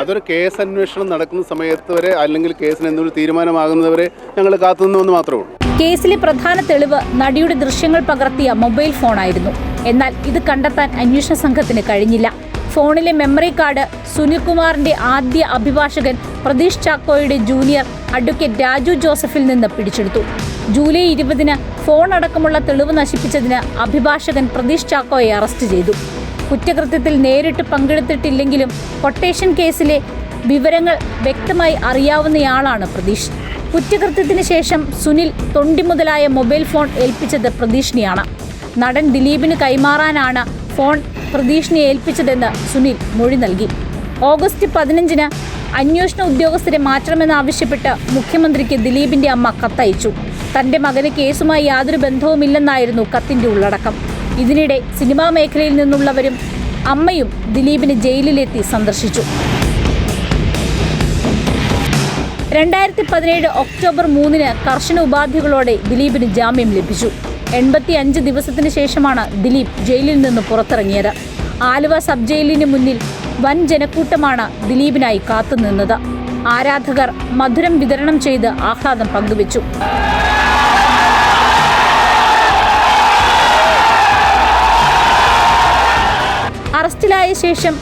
അതൊരു കേസ് അന്വേഷണം നടക്കുന്ന സമയത്ത് വരെ അല്ലെങ്കിൽ കേസിന് എന്തൊരു തീരുമാനമാകുന്നവരെ ഞങ്ങൾ കാത്തുനിന്നു മാത്രമേ ഉള്ളൂ. കേസിലെ പ്രധാന തെളിവ് നടിയുടെ ദൃശ്യങ്ങൾ പകർത്തിയ മൊബൈൽ ഫോണായിരുന്നു. എന്നാൽ ഇത് കണ്ടെത്താൻ അന്വേഷണ സംഘത്തിന് കഴിഞ്ഞില്ല. ഫോണിലെ മെമ്മറി കാർഡ് സുനിൽകുമാറിന്റെ ആദ്യ അഭിഭാഷകൻ പ്രതീഷ് ചാക്കോയുടെ ജൂനിയർ അഡ്വക്കേറ്റ് രാജു ജോസഫിൽ നിന്ന് പിടിച്ചെടുത്തു. ജൂലൈ 20-ന് ഫോൺ അടക്കമുള്ള തെളിവ് നശിപ്പിച്ചതിന് അഭിഭാഷകൻ പ്രതീഷ് ചാക്കോയെ അറസ്റ്റ് ചെയ്തു. കുറ്റകൃത്യത്തിൽ നേരിട്ട് പങ്കെടുത്തിട്ടില്ലെങ്കിലും കൊട്ടേഷൻ കേസിലെ വിവരങ്ങൾ വ്യക്തമായി അറിയാവുന്നയാളാണ് പ്രതീഷ്. കുറ്റകൃത്യത്തിന് ശേഷം സുനിൽ തൊണ്ടി മുതലായ മൊബൈൽ ഫോൺ ഏൽപ്പിച്ചത് പ്രതീഷിനെയാണ്. നടൻ ദിലീപിന് കൈമാറാനാണ് ഫോൺ പ്രതീഷിനെ ഏൽപ്പിച്ചതെന്ന് സുനിൽ മൊഴി നൽകി. ഓഗസ്റ്റ് 15-ന് അന്വേഷണ ഉദ്യോഗസ്ഥരെ മാറ്റണമെന്നാവശ്യപ്പെട്ട് മുഖ്യമന്ത്രിക്ക് ദിലീപിന്റെ അമ്മ കത്തയച്ചു. തന്റെ മകന് കേസുമായി യാതൊരു ബന്ധവുമില്ലെന്നായിരുന്നു കത്തിന്റെ ഉള്ളടക്കം. ഇതിനിടെ സിനിമാ മേഖലയിൽ നിന്നുള്ളവരും അമ്മയും ദിലീപിനെ ജയിലിലെത്തി സന്ദർശിച്ചു. 2017 ഒക്ടോബർ 3-ന് കർശന ഉപാധികളോടെ ദിലീപിന് ജാമ്യം ലഭിച്ചു. 85 ദിവസത്തിന് ശേഷമാണ് ദിലീപ് ജയിലിൽ നിന്ന് പുറത്തിറങ്ങിയത്. ആലുവ സബ് ജയിലിന് മുന്നിൽ വൻ ജനക്കൂട്ടമാണ് ദിലീപിനായി കാത്തുനിന്നത്. ആരാധകർ മധുരം വിതരണം ചെയ്ത് ആഹ്ലാദം പങ്കുവച്ചു. അറസ്റ്റിലായ ശേഷം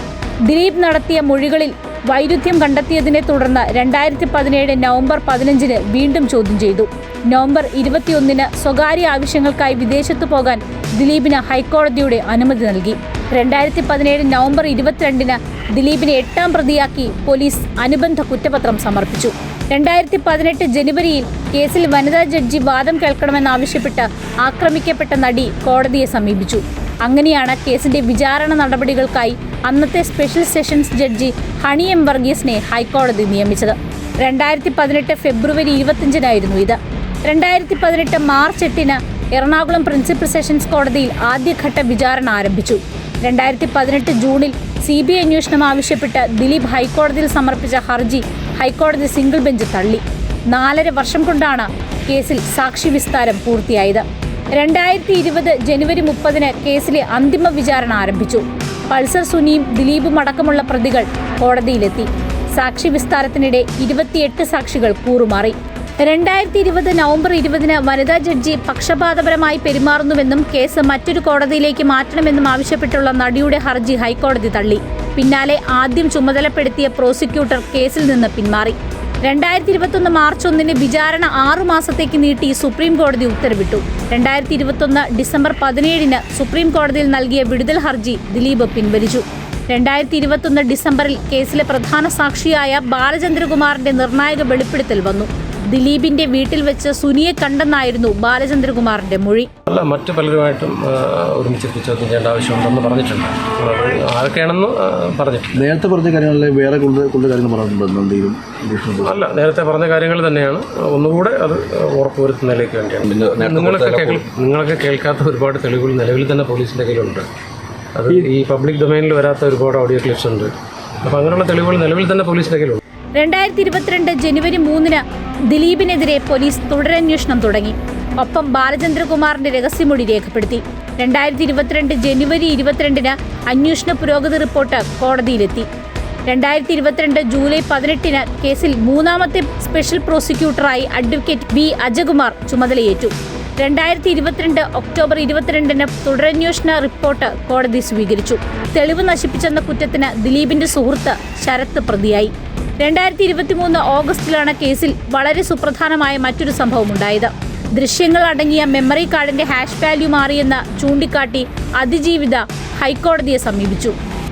ദിലീപ് നടത്തിയ മൊഴികളിൽ വൈരുദ്ധ്യം കണ്ടെത്തിയതിനെ തുടർന്ന് 2017 നവംബർ 15-ന് വീണ്ടും ചോദ്യം ചെയ്തു. നവംബർ 21-ന് സ്വകാര്യ ആവശ്യങ്ങൾക്കായി വിദേശത്ത് പോകാൻ ദിലീപിന് ഹൈക്കോടതിയുടെ അനുമതി നൽകി. 2017 നവംബർ 22-ന് ദിലീപിനെ 8-ാം പ്രതിയാക്കി പോലീസ് അനുബന്ധ കുറ്റപത്രം സമർപ്പിച്ചു. 2018 ജനുവരിയിൽ കേസിൽ വനിതാ ജഡ്ജി വാദം കേൾക്കണമെന്നാവശ്യപ്പെട്ട് ആക്രമിക്കപ്പെട്ട നടി കോടതിയെ സമീപിച്ചു. അങ്ങനെയാണ് കേസിന്റെ വിചാരണ നടപടികൾക്കായി അന്നത്തെ special sessions judge Honey M വർഗീസിനെ ഹൈക്കോടതി നിയമിച്ചത്. 2018 ഫെബ്രുവരി 25-നായിരുന്നു ഇത്. 2018 മാർച്ച് 8-ന് എറണാകുളം പ്രിൻസിപ്പൽ സെഷൻസ് കോടതിയിൽ ആദ്യഘട്ട വിചാരണ ആരംഭിച്ചു. 2018 ജൂണിൽ CBI അന്വേഷണം ആവശ്യപ്പെട്ട് ദിലീപ് ഹൈക്കോടതിയിൽ സമർപ്പിച്ച ഹർജി ഹൈക്കോടതി സിംഗിൾ ബെഞ്ച് തള്ളി. 4.5 വർഷം കൊണ്ടാണ് കേസിൽ സാക്ഷി വിസ്താരം പൂർത്തിയായത്. 2020 ജനുവരി 30-ന് കേസിലെ അന്തിമ വിചാരണ ആരംഭിച്ചു. പൾസർ സുനിയും ദിലീപും അടക്കമുള്ള പ്രതികൾ കോടതിയിലെത്തി. സാക്ഷി വിസ്താരത്തിനിടെ 28 സാക്ഷികൾ കൂറുമാറി. 2020 നവംബർ 20-ന് വനിതാ ജഡ്ജി പക്ഷപാതപരമായി പെരുമാറുന്നുവെന്നും കേസ് മറ്റൊരു കോടതിയിലേക്ക് മാറ്റണമെന്നും ആവശ്യപ്പെട്ടുള്ള നടിയുടെ ഹർജി ഹൈക്കോടതി തള്ളി. പിന്നാലെ ആദ്യം ചുമതലപ്പെടുത്തിയ പ്രോസിക്യൂട്ടർ കേസിൽ നിന്ന് പിന്മാറി. 2021 മാർച്ച് 1-ന് വിചാരണ 6 മാസത്തേക്ക് നീട്ടി സുപ്രീം കോടതി ഉത്തരവിട്ടു. 2021 ഡിസംബർ 17-ന് സുപ്രീം കോടതിയിൽ നൽകിയ വിടുതൽ ഹർജി ദിലീപ് പിൻവലിച്ചു. 2021 ഡിസംബറിൽ കേസിലെ പ്രധാന സാക്ഷിയായ ബാലചന്ദ്രകുമാറിന്റെ നിർണായക വെളിപ്പെടുത്തൽ വന്നു. ദിലീപിന്റെ വീട്ടിൽ വെച്ച് സുനിയെ കണ്ടെന്നായിരുന്നു ബാലചന്ദ്രകുമാറിന്റെ മൊഴി. അല്ല, മറ്റു പലരുമായിട്ടും ഒരുമിച്ച് ചോദ്യം ചെയ്യേണ്ട ആവശ്യമുണ്ടെന്ന് പറഞ്ഞിട്ടുണ്ട്. ആരൊക്കെയാണെന്ന് പറഞ്ഞിട്ടുണ്ട്. നേരത്തെ പറഞ്ഞ കാര്യങ്ങളിൽ വേറെ കൂടുതൽ കാര്യങ്ങൾ പറഞ്ഞിട്ടുണ്ടോ? അല്ല, നേരത്തെ പറഞ്ഞ കാര്യങ്ങൾ തന്നെയാണ്. ഒന്നുകൂടെ അത് ഉറപ്പുവരുത്തുന്നതിലേക്ക് വേണ്ടിയാണ്. നിങ്ങളൊക്കെ കേൾക്കാത്ത ഒരുപാട് തെളിവുകൾ നിലവിൽ തന്നെ പോലീസിന്റെ കയ്യിലുണ്ട്. അത് ഈ പബ്ലിക് ഡൊമൈനിൽ വരാത്ത ഒരുപാട് ഓഡിയോ ക്ലിപ്സ് ഉണ്ട്. അപ്പോൾ അങ്ങനെയുള്ള തെളിവുകൾ നിലവിൽ തന്നെ പോലീസിന്റെ കയ്യിലുണ്ട്. 2022 ജനുവരി 3 ദിലീപിനെതിരെ പോലീസ് തുടരന്വേഷണം തുടങ്ങി. ഒപ്പം ബാലചന്ദ്രകുമാറിന്റെ രഹസ്യമൊഴി രേഖപ്പെടുത്തി. 2022 ജനുവരി 22 അന്വേഷണ പുരോഗതി റിപ്പോർട്ട് കോടതിയിലെത്തി. 2022 ജൂലൈ 18 കേസിൽ 3ാമത്തെ സ്പെഷ്യൽ പ്രോസിക്യൂട്ടറായി അഡ്വക്കേറ്റ് ബി അജകുമാർ ചുമതലയേറ്റു. 2022 ഒക്ടോബർ 22 തുടരന്വേഷണ റിപ്പോർട്ട് കോടതി സ്വീകരിച്ചു. തെളിവ് നശിപ്പിച്ചെന്ന കുറ്റത്തിന് ദിലീപിന്റെ സുഹൃത്ത് ശരത്ത് പ്രതിയായി. 2023 ഓഗസ്റ്റിലാണ് കേസിൽ വളരെ സുപ്രധാനമായ മറ്റൊരു സംഭവമുണ്ടായത്. ദൃശ്യങ്ങൾ അടങ്ങിയ മെമ്മറി കാർഡിന്റെ ഹാഷ് വാല്യൂ മാറിയെന്ന് ചൂണ്ടിക്കാട്ടി അതിജീവിത ഹൈക്കോടതിയെ സമീപിച്ചു.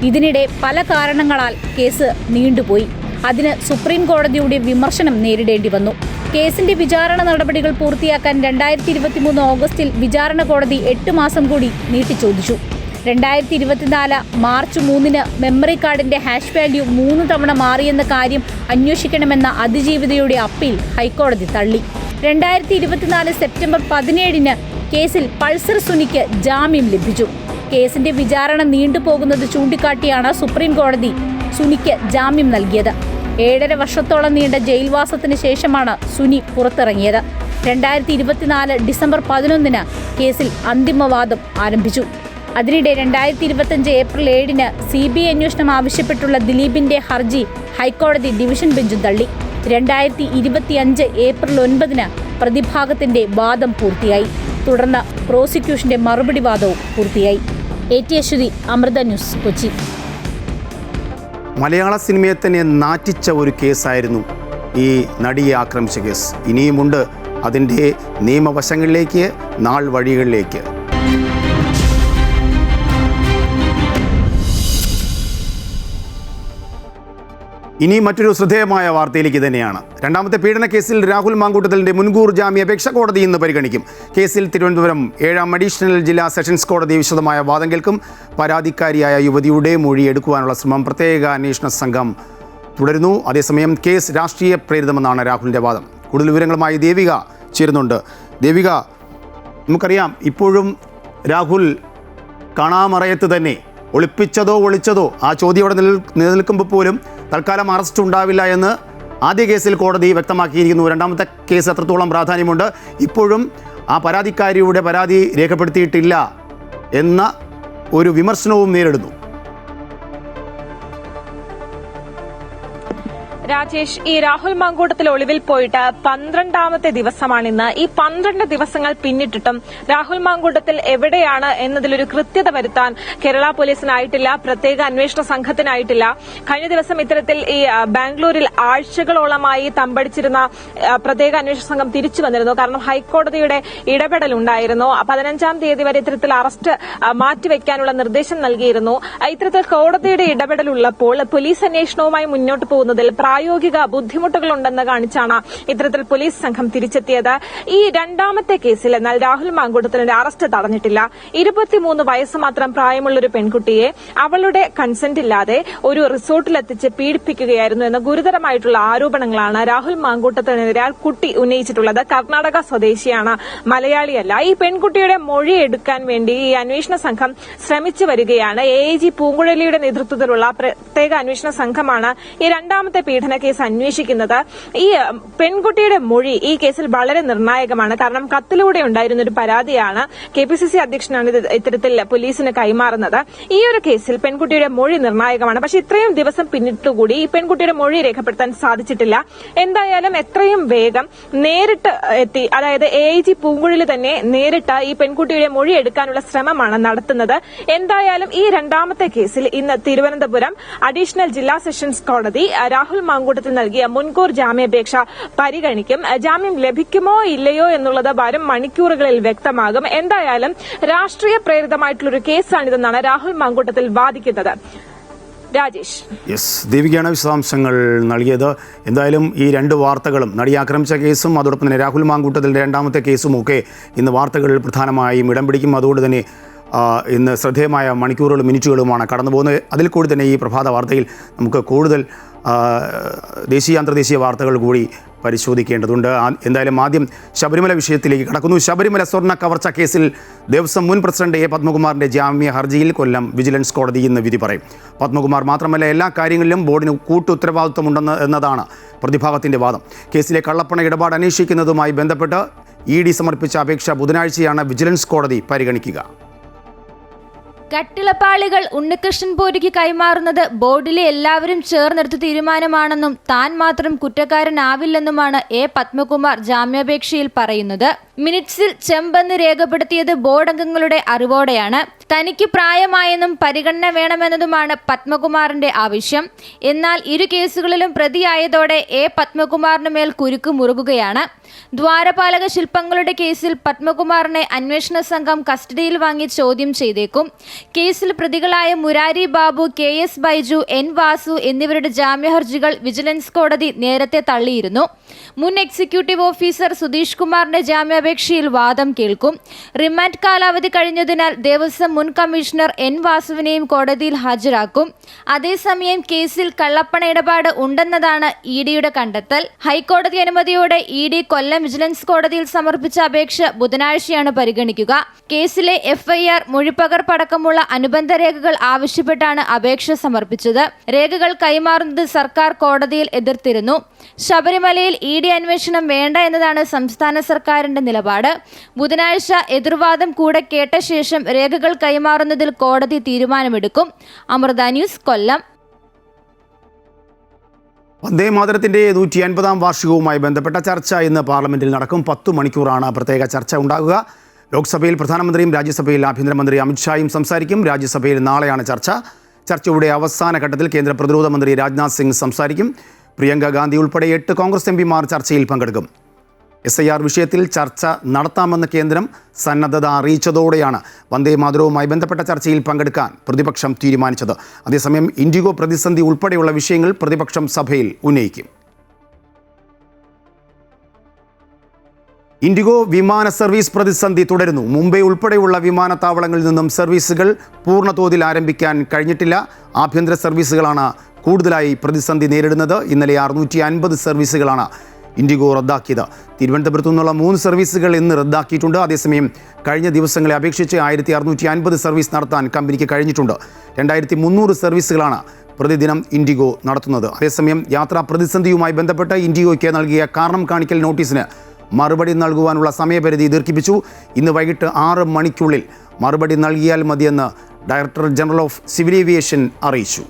ഇതിനിടെ പല കാരണങ്ങളാൽ കേസ് നീണ്ടുപോയി. അതിന് സുപ്രീം കോടതിയുടെ വിമർശനം നേരിടേണ്ടി വന്നു. കേസിന്റെ വിചാരണ നടപടികൾ പൂർത്തിയാക്കാൻ 2023 ഓഗസ്റ്റിൽ വിചാരണ കോടതി 8 മാസം കൂടി നീട്ടിച്ചോദിച്ചു. 2024 മാർച്ച് 3 മെമ്മറി കാർഡിന്റെ ഹാഷ് വാല്യൂ 3 തവണ മാറിയെന്ന കാര്യം അന്വേഷിക്കണമെന്ന അതിജീവിതയുടെ അപ്പീൽ ഹൈക്കോടതി തള്ളി. 2024 സെപ്റ്റംബർ 17 കേസിൽ പൾസർ സുനിക്ക് ജാമ്യം ലഭിച്ചു. കേസിന്റെ വിചാരണ നീണ്ടുപോകുന്നത് ചൂണ്ടിക്കാട്ടിയാണ് സുപ്രീം കോടതി സുനിക്ക് ജാമ്യം നൽകിയത്. 7.5 വർഷത്തോളം നീണ്ട ജയിൽവാസത്തിന് ശേഷമാണ് സുനി പുറത്തിറങ്ങിയത്. 2024 ഡിസംബർ 11 കേസിൽ അന്തിമവാദം ആരംഭിച്ചു. അതിനിടെ 2025 ഏപ്രിൽ 7 CBI അന്വേഷണം ആവശ്യപ്പെട്ടുള്ള ദിലീപിന്റെ ഹർജി ഹൈക്കോടതി ഡിവിഷൻ ബെഞ്ച് തള്ളി. 2025 ഏപ്രിൽ 9 പ്രതിഭാഗത്തിന്റെ വാദം പൂർത്തിയായി. തുടർന്ന് പ്രോസിക്യൂഷന്റെ മറുപടി വാദവും പൂർത്തിയായി. AT Aswathy, Amrita news, Kochi. മലയാള സിനിമയെ തന്നെ നാറ്റിച്ച ഒരു കേസായിരുന്നു ഈ നടിയെ ആക്രമിച്ച കേസ്. ഇനിയുമുണ്ട് അതിൻ്റെ നിയമവശങ്ങളിലേക്ക്, നാൾ വഴികളിലേക്ക്. ഇനി മറ്റൊരു ശ്രദ്ധേയമായ വാർത്തയിലേക്ക് തന്നെയാണ്. രണ്ടാമത്തെ പീഡന കേസിൽ രാഹുൽ മാങ്കൂട്ടത്തിലിൻ്റെ മുൻകൂർ ജാമ്യാപേക്ഷ കോടതി ഇന്ന് പരിഗണിക്കും. കേസിൽ തിരുവനന്തപുരം 7ാം അഡീഷണൽ ജില്ലാ സെഷൻസ് കോടതി വിശദമായ വാദം കേൾക്കും. പരാതിക്കാരിയായ യുവതിയുടെ മൊഴി എടുക്കുവാനുള്ള ശ്രമം പ്രത്യേക അന്വേഷണ സംഘം തുടരുന്നു. അതേസമയം കേസ് രാഷ്ട്രീയ പ്രേരിതമെന്നാണ് രാഹുലിൻ്റെ വാദം. കൂടുതൽ വിവരങ്ങളുമായി ദേവിക ചേരുന്നുണ്ട്. ദേവിക, നമുക്കറിയാം ഇപ്പോഴും രാഹുൽ കാണാമറയത്ത് തന്നെ, ഒളിപ്പിച്ചതോ ഒളിച്ചതോ ആ ചോദ്യം അവിടെ നിലനിൽക്കുമ്പോൾ പോലും തൽക്കാലം അറസ്റ്റ് ഉണ്ടാവില്ല എന്ന് ആദ്യ കേസിൽ കോടതി വ്യക്തമാക്കിയിരിക്കുന്നു. രണ്ടാമത്തെ കേസ് എത്രത്തോളം പ്രാധാന്യമുണ്ട്? ഇപ്പോഴും ആ പരാതിക്കാരിയുടെ പരാതി രേഖപ്പെടുത്തിയിട്ടില്ല എന്ന ഒരു വിമർശനവും നേരിടുന്നു. രാജേഷ്, ഈ രാഹുൽ മാങ്കൂട്ടത്തിൽ ഒളിവിൽ പോയിട്ട് 12ാമത്തെ ദിവസമാണിന്ന്. ഈ 12 ദിവസങ്ങൾ പിന്നിട്ടിട്ടും രാഹുൽ മാങ്കൂട്ടത്തിൽ എവിടെയാണ് എന്നതിലൊരു കൃത്യത വരുത്താൻ കേരള പോലീസിനായിട്ടില്ല, പ്രത്യേക അന്വേഷണ സംഘത്തിനായിട്ടില്ല. കഴിഞ്ഞ ദിവസം ഇത്തരത്തിൽ ഈ ബാംഗ്ലൂരിൽ ആഴ്ചകളോളമായി തമ്പടിച്ചിരുന്ന പ്രത്യേക അന്വേഷണ സംഘം തിരിച്ചു വന്നിരുന്നു. കാരണം ഹൈക്കോടതിയുടെ ഇടപെടലുണ്ടായിരുന്നു. 15ാം തീയതി വരെ ഇത്തരത്തിൽ അറസ്റ്റ് മാറ്റിവെക്കാനുള്ള നിർദ്ദേശം നൽകിയിരുന്നു. ഇത്തരത്തിൽ കോടതിയുടെ ഇടപെടലുള്ളപ്പോൾ പോലീസ് അന്വേഷണവുമായി മുന്നോട്ട് പോകുന്നതിൽ പ്രായോഗിക ബുദ്ധിമുട്ടുകളുണ്ടെന്ന് കാണിച്ചാണ് ഇത്തരത്തിൽ പോലീസ് സംഘം തിരിച്ചെത്തിയത്. ഈ രണ്ടാമത്തെ കേസിൽ എന്നാൽ രാഹുൽ മാങ്കൂട്ടത്തിന്റെ അറസ്റ്റ് തടഞ്ഞിട്ടില്ല. 23 വയസ്സ് മാത്രം പ്രായമുള്ള ഒരു പെൺകുട്ടിയെ അവളുടെ കൺസെന്റ് ഇല്ലാതെ ഒരു റിസോർട്ടിലെത്തിച്ച് പീഡിപ്പിക്കുകയായിരുന്നു എന്ന ഗുരുതരമായിട്ടുള്ള ആരോപണങ്ങളാണ് രാഹുൽ മാങ്കൂട്ടത്തിനെതിരെ കുട്ടി ഉന്നയിച്ചിട്ടുള്ളത്. കർണാടക സ്വദേശിയാണ്, മലയാളിയല്ല. ഈ പെൺകുട്ടിയുടെ മൊഴി എടുക്കാൻ വേണ്ടി ഈ അന്വേഷണ സംഘം ശ്രമിച്ചു വരികയാണ്. AIG പൂങ്കുഴലിയുടെ നേതൃത്വത്തിലുള്ള പ്രത്യേക അന്വേഷണ സംഘമാണ് ഈ രണ്ടാമത്തെ പീഡന കേസ് അന്വേഷിക്കുന്നത്. ഈ പെൺകുട്ടിയുടെ മൊഴി ഈ കേസിൽ വളരെ നിർണായകമാണ്. കാരണം കത്തിലൂടെ ഉണ്ടായിരുന്ന ഒരു പരാതിയാണ് KPCC അധ്യക്ഷനാണ് ഇത്തരത്തിൽ പോലീസിന് കൈമാറുന്നത്. ഈ ഒരു കേസിൽ പെൺകുട്ടിയുടെ മൊഴി നിർണായകമാണ്. പക്ഷെ ഇത്രയും ദിവസം പിന്നിട്ടുകൂടി ഈ പെൺകുട്ടിയുടെ മൊഴി രേഖപ്പെടുത്താൻ സാധിച്ചിട്ടില്ല. എന്തായാലും എത്രയും വേഗം നേരിട്ട് എത്തി, അതായത് AIG പൂങ്കുഴലി തന്നെ നേരിട്ട് ഈ പെൺകുട്ടിയുടെ മൊഴി എടുക്കാനുള്ള ശ്രമമാണ് നടത്തുന്നത്. എന്തായാലും ഈ രണ്ടാമത്തെ കേസിൽ ഇന്ന് തിരുവനന്തപുരം അഡീഷണൽ ജില്ലാ സെഷൻസ് കോടതി രാഹുൽ മാങ്കൂട്ടത്തിൽ നൽകിയ മുൻകൂർ ജാമ്യാപേക്ഷ പരിഗണിക്കും. ജാമ്യം ലഭിക്കുമോ ഇല്ലയോ എന്നുള്ളത് വരും മണിക്കൂറുകളിൽ വ്യക്തമാകും. എന്തായാലും രാഷ്ട്രീയ പ്രേരിതമായിട്ടുള്ളൊരു കേസാണിതെന്നാണ് രാഹുൽ മാങ്കൂട്ടത്തിൽ വാദിക്കുന്നത്. രാജേഷ്. യെസ്, ദേവികയാണ് വിശദാംശങ്ങൾ നൽകിയത്. എന്തായാലും ഈ രണ്ട് വാർത്തകളും, നടി ആക്രമിച്ച കേസും അതോടൊപ്പം തന്നെ രാഹുൽ മാങ്കൂട്ടത്തിൻ്റെ രണ്ടാമത്തെ കേസും ഒക്കെ ഇന്ന് വാർത്തകളിൽ പ്രധാനമായും ഇടം പിടിക്കും. അതുകൊണ്ട് തന്നെ ഇന്ന് ശ്രദ്ധേയമായ മണിക്കൂറുകളും മിനിറ്റുകളുമാണ് കടന്നു പോകുന്നത്. അതിൽ കൂടി തന്നെ ഈ പ്രഭാത വാർത്തയിൽ നമുക്ക് കൂടുതൽ ദേശീയ അന്തർദേശീയ വാർത്തകൾ കൂടി പരിശോധിക്കേണ്ടതുണ്ട്. എന്തായാലും ആദ്യം ശബരിമല വിഷയത്തിലേക്ക് കടക്കുന്നു. ശബരിമല സ്വർണ്ണ കവർച്ച കേസിൽ ദേവസ്വം മുൻ പ്രസിഡന്റ് എ പത്മകുമാറിൻ്റെ ജാമ്യ ഹർജിയിൽ കൊല്ലം വിജിലൻസ് കോടതി ഇന്ന് വിധി പറയും. പത്മകുമാർ മാത്രമല്ല, എല്ലാ കാര്യങ്ങളിലും ബോർഡിന് കൂട്ടുത്തരവാദിത്വമുണ്ടെന്ന് എന്നതാണ് പ്രതിഭാഗത്തിൻ്റെ വാദം. കേസിലെ കള്ളപ്പണ ഇടപാട് അന്വേഷിക്കുന്നതുമായി ബന്ധപ്പെട്ട് ED സമർപ്പിച്ച അപേക്ഷ ബുധനാഴ്ചയാണ് വിജിലൻസ് കോടതി പരിഗണിക്കുക. കട്ടിളപ്പാളികൾ ഉണ്ണികൃഷ്ണൻ പോരിക്ക് കൈമാറുന്നത് ബോർഡിലെ എല്ലാവരും ചേർന്നെടുത്ത തീരുമാനമാണെന്നും താൻ മാത്രം കുറ്റക്കാരനാവില്ലെന്നുമാണ് എ പത്മകുമാർ ജാമ്യാപേക്ഷയിൽ പറയുന്നത്. മിനിറ്റ്സിൽ ചെമ്പെന്ന് രേഖപ്പെടുത്തിയത് ബോർഡ് അംഗങ്ങളുടെ അറിവോടെയാണ്. തനിക്ക് പ്രായമായെന്നും പരിഗണന വേണമെന്നതുമാണ് പത്മകുമാറിന്റെ ആവശ്യം. എന്നാൽ ഇരു കേസുകളിലും പ്രതിയായതോടെ എ പത്മകുമാറിന് മേൽ കുരുക്ക് മുറുകുകയാണ്. ദ്വാരപാലക ശില്പങ്ങളുടെ കേസിൽ പത്മകുമാറിനെ അന്വേഷണ സംഘം കസ്റ്റഡിയിൽ വാങ്ങി ചോദ്യം ചെയ്തേക്കും. കേസിൽ പ്രതികളായ മുരാരി ബാബു, KS ബൈജു, N വാസു എന്നിവരുടെ ജാമ്യഹർജികൾ വിജിലൻസ് കോടതി നേരത്തെ തള്ളിയിരുന്നു. മുൻ എക്സിക്യൂട്ടീവ് ഓഫീസർ സുധീഷ് കുമാറിന്റെ ജാമ്യാപേക്ഷയിൽ വാദം കേൾക്കും. റിമാൻഡ് കാലാവധി കഴിഞ്ഞതിനാൽ ദേവസ്വം മുൻ കമ്മീഷണർ N വാസുവിനെയും കോടതിയിൽ ഹാജരാക്കും. അതേസമയം കേസിൽ കള്ളപ്പണ ഇടപാട് ഉണ്ടെന്നതാണ് EDയുടെ കണ്ടെത്തൽ. ഹൈക്കോടതി അനുമതിയോടെ ED കൊല്ലം വിജിലൻസ് കോടതിയിൽ സമർപ്പിച്ച അപേക്ഷ ബുധനാഴ്ചയാണ് പരിഗണിക്കുക. കേസിലെ FIR, മൊഴിപ്പകർപ്പടക്കമുള്ള അനുബന്ധ രേഖകൾ ആവശ്യപ്പെട്ടാണ് അപേക്ഷ സമർപ്പിച്ചത്. രേഖകൾ കൈമാറുന്നത് സർക്കാർ കോടതിയിൽ എതിർത്തിരുന്നു. ശബരിമലയിൽ ED അന്വേഷണം വേണ്ട എന്നതാണ് സംസ്ഥാന സർക്കാരിന്റെ നിലപാട്. ബുധനാഴ്ച എതിർവാദം കൂടെ കേട്ട ശേഷം രേഖകൾ കൈമാറുന്നതിൽ കോടതി തീരുമാനമെടുക്കും. അമൃത ന്യൂസ്, കൊല്ലം. വന്ദേ മാതരത്തിൻ്റെ 150-ാം വാർഷികവുമായി ബന്ധപ്പെട്ട ചർച്ച ഇന്ന് പാർലമെന്റിൽ നടക്കും. 10 മണിക്കൂറാണ് പ്രത്യേക ചർച്ച ഉണ്ടാകുക. ലോക്സഭയിൽ പ്രധാനമന്ത്രിയും രാജ്യസഭയിൽ ആഭ്യന്തരമന്ത്രി അമിത്ഷായും സംസാരിക്കും. രാജ്യസഭയിൽ നാളെയാണ് ചർച്ച. ചർച്ചയുടെ അവസാന ഘട്ടത്തിൽ കേന്ദ്ര പ്രതിരോധ മന്ത്രി രാജ്നാഥ് സിംഗ് സംസാരിക്കും. പ്രിയങ്ക ഗാന്ധി ഉൾപ്പെടെ 8 കോൺഗ്രസ് MPമാർ ചർച്ചയിൽ പങ്കെടുക്കും. SIR വിഷയത്തിൽ ചർച്ച നടത്താമെന്ന് കേന്ദ്രം സന്നദ്ധത അറിയിച്ചതോടെയാണ് വന്ദേ മാതരവുമായി ബന്ധപ്പെട്ട ചർച്ചയിൽ പങ്കെടുക്കാൻ പ്രതിപക്ഷം തീരുമാനിച്ചത്. അതേസമയം ഇൻഡിഗോ പ്രതിസന്ധി ഉൾപ്പെടെയുള്ള വിഷയങ്ങൾ പ്രതിപക്ഷം സഭയിൽ ഉന്നയിക്കും. ഇൻഡിഗോ വിമാന സർവീസ് പ്രതിസന്ധി തുടരുന്നു. മുംബൈ ഉൾപ്പെടെയുള്ള വിമാനത്താവളങ്ങളിൽ നിന്നും സർവീസുകൾ പൂർണ്ണതോതിൽ ആരംഭിക്കാൻ കഴിഞ്ഞിട്ടില്ല. ആഭ്യന്തര സർവീസുകളാണ് കൂടുതലായി പ്രതിസന്ധി നേരിടുന്നത്. ഇന്നലെ 650 സർവീസുകളാണ് ഇൻഡിഗോ റദ്ദാക്കിയത്. തിരുവനന്തപുരത്തു നിന്നുള്ള 3 സർവീസുകൾ ഇന്ന് റദ്ദാക്കിയിട്ടുണ്ട്. അതേസമയം കഴിഞ്ഞ ദിവസങ്ങളെ അപേക്ഷിച്ച് 1650 സർവീസ് നടത്താൻ കമ്പനിക്ക് കഴിഞ്ഞിട്ടുണ്ട്. 2300 സർവീസുകളാണ് പ്രതിദിനം ഇൻഡിഗോ നടത്തുന്നത്. അതേസമയം യാത്രാ പ്രതിസന്ധിയുമായി ബന്ധപ്പെട്ട് ഇൻഡിഗോയ്ക്ക് നൽകിയ കാരണം കാണിക്കൽ നോട്ടീസിന് മറുപടി നൽകുവാനുള്ള സമയപരിധി ദീർഘിപ്പിച്ചു. ഇന്ന് വൈകിട്ട് 6 മണിക്കുള്ളിൽ മറുപടി നൽകിയാൽ മതിയെന്ന് director general of civil aviation അറിയിച്ചു.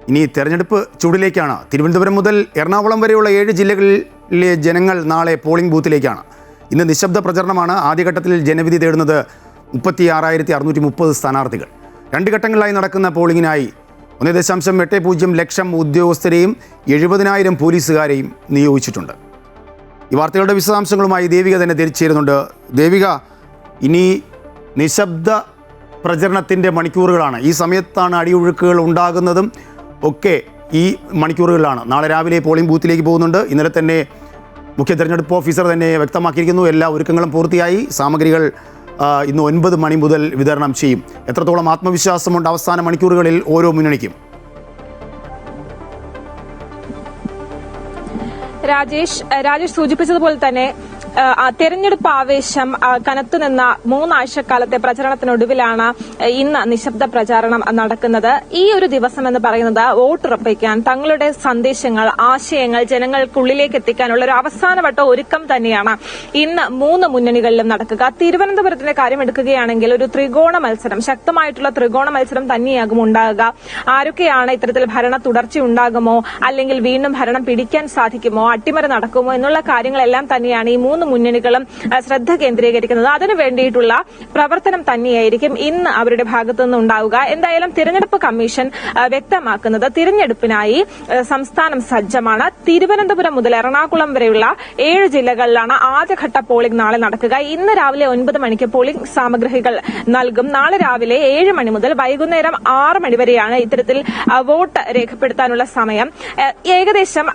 ഇനി തെരഞ്ഞെടുപ്പ് ചൂടിലേക്കാണ്. തിരുവനന്തപുരം മുതൽ എറണാകുളം വരെയുള്ള 7 ജില്ലകളിലെ ജനങ്ങൾ നാളെ പോളിംഗ് ബൂത്തിലേക്കാണ്. ഇന്ന് നിശബ്ദ പ്രചരണമാണ്. ആദ്യഘട്ടത്തിൽ ജനവിധി തേടുന്നത് 36,630 സ്ഥാനാർത്ഥികൾ. 2 ഘട്ടങ്ങളിലായി നടക്കുന്ന പോളിംഗിനായി 1.80 ലക്ഷം ഉദ്യോഗസ്ഥരെയും 70,000 പോലീസുകാരെയും നിയോഗിച്ചിട്ടുണ്ട്. ഈ വാർത്തകളുടെ വിശദാംശങ്ങളുമായി ദേവിക തന്നെ തിരിച്ചേരുന്നുണ്ട്. ദേവിക, ഇനി നിശബ്ദ പ്രചരണത്തിൻ്റെ മണിക്കൂറുകളാണ്. ഈ സമയത്താണ് അടിയൊഴുക്കുകൾ ഉണ്ടാകുന്നതും ഒക്കെ ഈ മണിക്കൂറുകളിലാണ്. നാളെ രാവിലെ പോളിംഗ് ബൂത്തിലേക്ക് പോകുന്നുണ്ട്. ഇന്നലെ തന്നെ മുഖ്യ തെരഞ്ഞെടുപ്പ് ഓഫീസർ തന്നെ വ്യക്തമാക്കിയിരിക്കുന്നു, എല്ലാ ഒരുക്കങ്ങളും പൂർത്തിയായി. സാമഗ്രികൾ ഇന്ന് 9 മണി മുതൽ വിതരണം ചെയ്യും. എത്രത്തോളം ആത്മവിശ്വാസമുണ്ട് അവസാന മണിക്കൂറുകളിൽ ഓരോ മുന്നണിക്കും? രാജേഷ് സൂചിപ്പിച്ചതുപോലെ തന്നെ തെരഞ്ഞെടുപ്പ് ആവേശം കനത്തുനിന്ന 3 ആഴ്ചക്കാലത്തെ പ്രചരണത്തിനൊടുവിലാണ് ഇന്ന് നിശബ്ദ പ്രചാരണം നടക്കുന്നത്. ഈ ഒരു ദിവസം എന്ന് പറയുന്നത് വോട്ടുറപ്പിക്കാൻ തങ്ങളുടെ സന്ദേശങ്ങൾ, ആശയങ്ങൾ ജനങ്ങൾക്കുള്ളിലേക്ക് എത്തിക്കാനുള്ള ഒരു അവസാനവട്ട ഒരുക്കം തന്നെയാണ് ഇന്ന് 3 മുന്നണികളിലും നടക്കുക. തിരുവനന്തപുരത്തിന്റെ കാര്യം എടുക്കുകയാണെങ്കിൽ ഒരു ത്രികോണ മത്സരം, ശക്തമായിട്ടുള്ള ത്രികോണ മത്സരം തന്നെയാകും ഉണ്ടാകുക. ആരൊക്കെയാണ് ഇത്തരത്തിൽ ഭരണ തുടർച്ച ഉണ്ടാകുമോ, അല്ലെങ്കിൽ വീണ്ടും ഭരണം പിടിക്കാൻ സാധിക്കുമോ, അട്ടിമറി നടക്കുമോ എന്നുള്ള കാര്യങ്ങളെല്ലാം തന്നെയാണ് ഈ 3 3 മുന്നണികളും ശ്രദ്ധ കേന്ദ്രീകരിക്കുന്നത്. അതിനു വേണ്ടിയിട്ടുള്ള പ്രവർത്തനം തന്നെയായിരിക്കും ഇന്ന് അവരുടെ ഭാഗത്തുനിന്ന് ഉണ്ടാവുക. എന്തായാലും തിരഞ്ഞെടുപ്പ് കമ്മീഷൻ വ്യക്തമാക്കുന്നത് തിരഞ്ഞെടുപ്പിനായി സംസ്ഥാനം സജ്ജമാണ്. തിരുവനന്തപുരം മുതൽ എറണാകുളം വരെയുള്ള 7 ജില്ലകളിലാണ് ആദ്യഘട്ട പോളിംഗ് നാളെ നടക്കുക. ഇന്ന് രാവിലെ 9 മണിക്ക് പോളിംഗ് സാമഗ്രികൾ നൽകും. നാളെ രാവിലെ 7 മണി മുതൽ വൈകുന്നേരം 6 മണി വരെയാണ് ഇത്തരത്തിൽ വോട്ട് രേഖപ്പെടുത്താനുള്ള സമയം. ഏകദേശം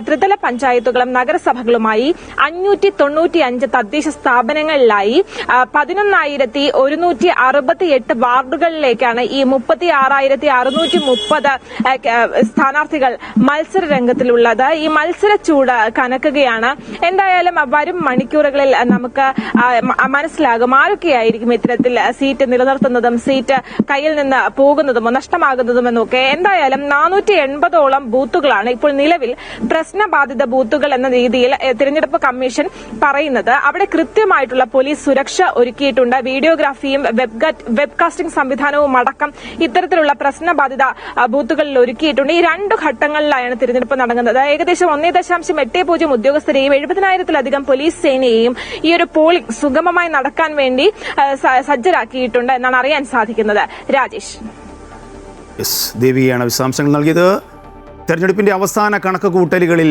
ത്രിതല പഞ്ചായത്തുകളും നഗരസഭകളുമായി 595 തദ്ദേശ സ്ഥാപനങ്ങളിലായി 11,168 വാർഡുകളിലേക്കാണ് ഈ 36,630 സ്ഥാനാർത്ഥികൾ മത്സര രംഗത്തിലുള്ളത്. ഈ മത്സര ചൂട് കനക്കുകയാണ്. എന്തായാലും വരും മണിക്കൂറുകളിൽ നമുക്ക് മനസ്സിലാകും ആരൊക്കെയായിരിക്കും ഇത്തരത്തിൽ സീറ്റ് നിലനിർത്തുന്നതും സീറ്റ് കയ്യിൽ നിന്ന് പോകുന്നതും നഷ്ടമാകുന്നതും എന്നൊക്കെ. എന്തായാലും 480ഓളം ബൂത്തുകളാണ് ഇപ്പോൾ നിലവിൽ പ്രശ്നബാധിത ബൂത്തുകൾ എന്ന രീതിയിൽ തിരഞ്ഞെടുപ്പ് കമ്മീഷൻ പറയുന്നത്. അവിടെ കൃത്യമായിട്ടുള്ള പോലീസ് സുരക്ഷ ഒരുക്കിയിട്ടുണ്ട്. വീഡിയോഗ്രാഫിയും വെബ്കാസ്റ്റിംഗ് സംവിധാനവും അടക്കം ഇത്തരത്തിലുള്ള പ്രശ്നബാധിത ബൂത്തുകളിൽ ഒരുക്കിയിട്ടുണ്ട്. ഈ 2 ഘട്ടങ്ങളിലായാണ് തിരഞ്ഞെടുപ്പ് നടക്കുന്നത്. ഏകദേശം 1.80 ഉദ്യോഗസ്ഥരെയും 70,000-ലധികം പോലീസ് സേനയെയും ഈ ഒരു പോളിംഗ് സുഗമമായി നടക്കാൻ വേണ്ടി സജ്ജരാക്കിയിട്ടുണ്ട് എന്നാണ് അറിയാൻ സാധിക്കുന്നത്. രാജേഷ്. ദേവിയാണ് വിശദാംശങ്ങൾ നൽകിയത്. തെരഞ്ഞെടുപ്പിന്റെ അവസാന കണക്കുകൂട്ടലുകളിൽ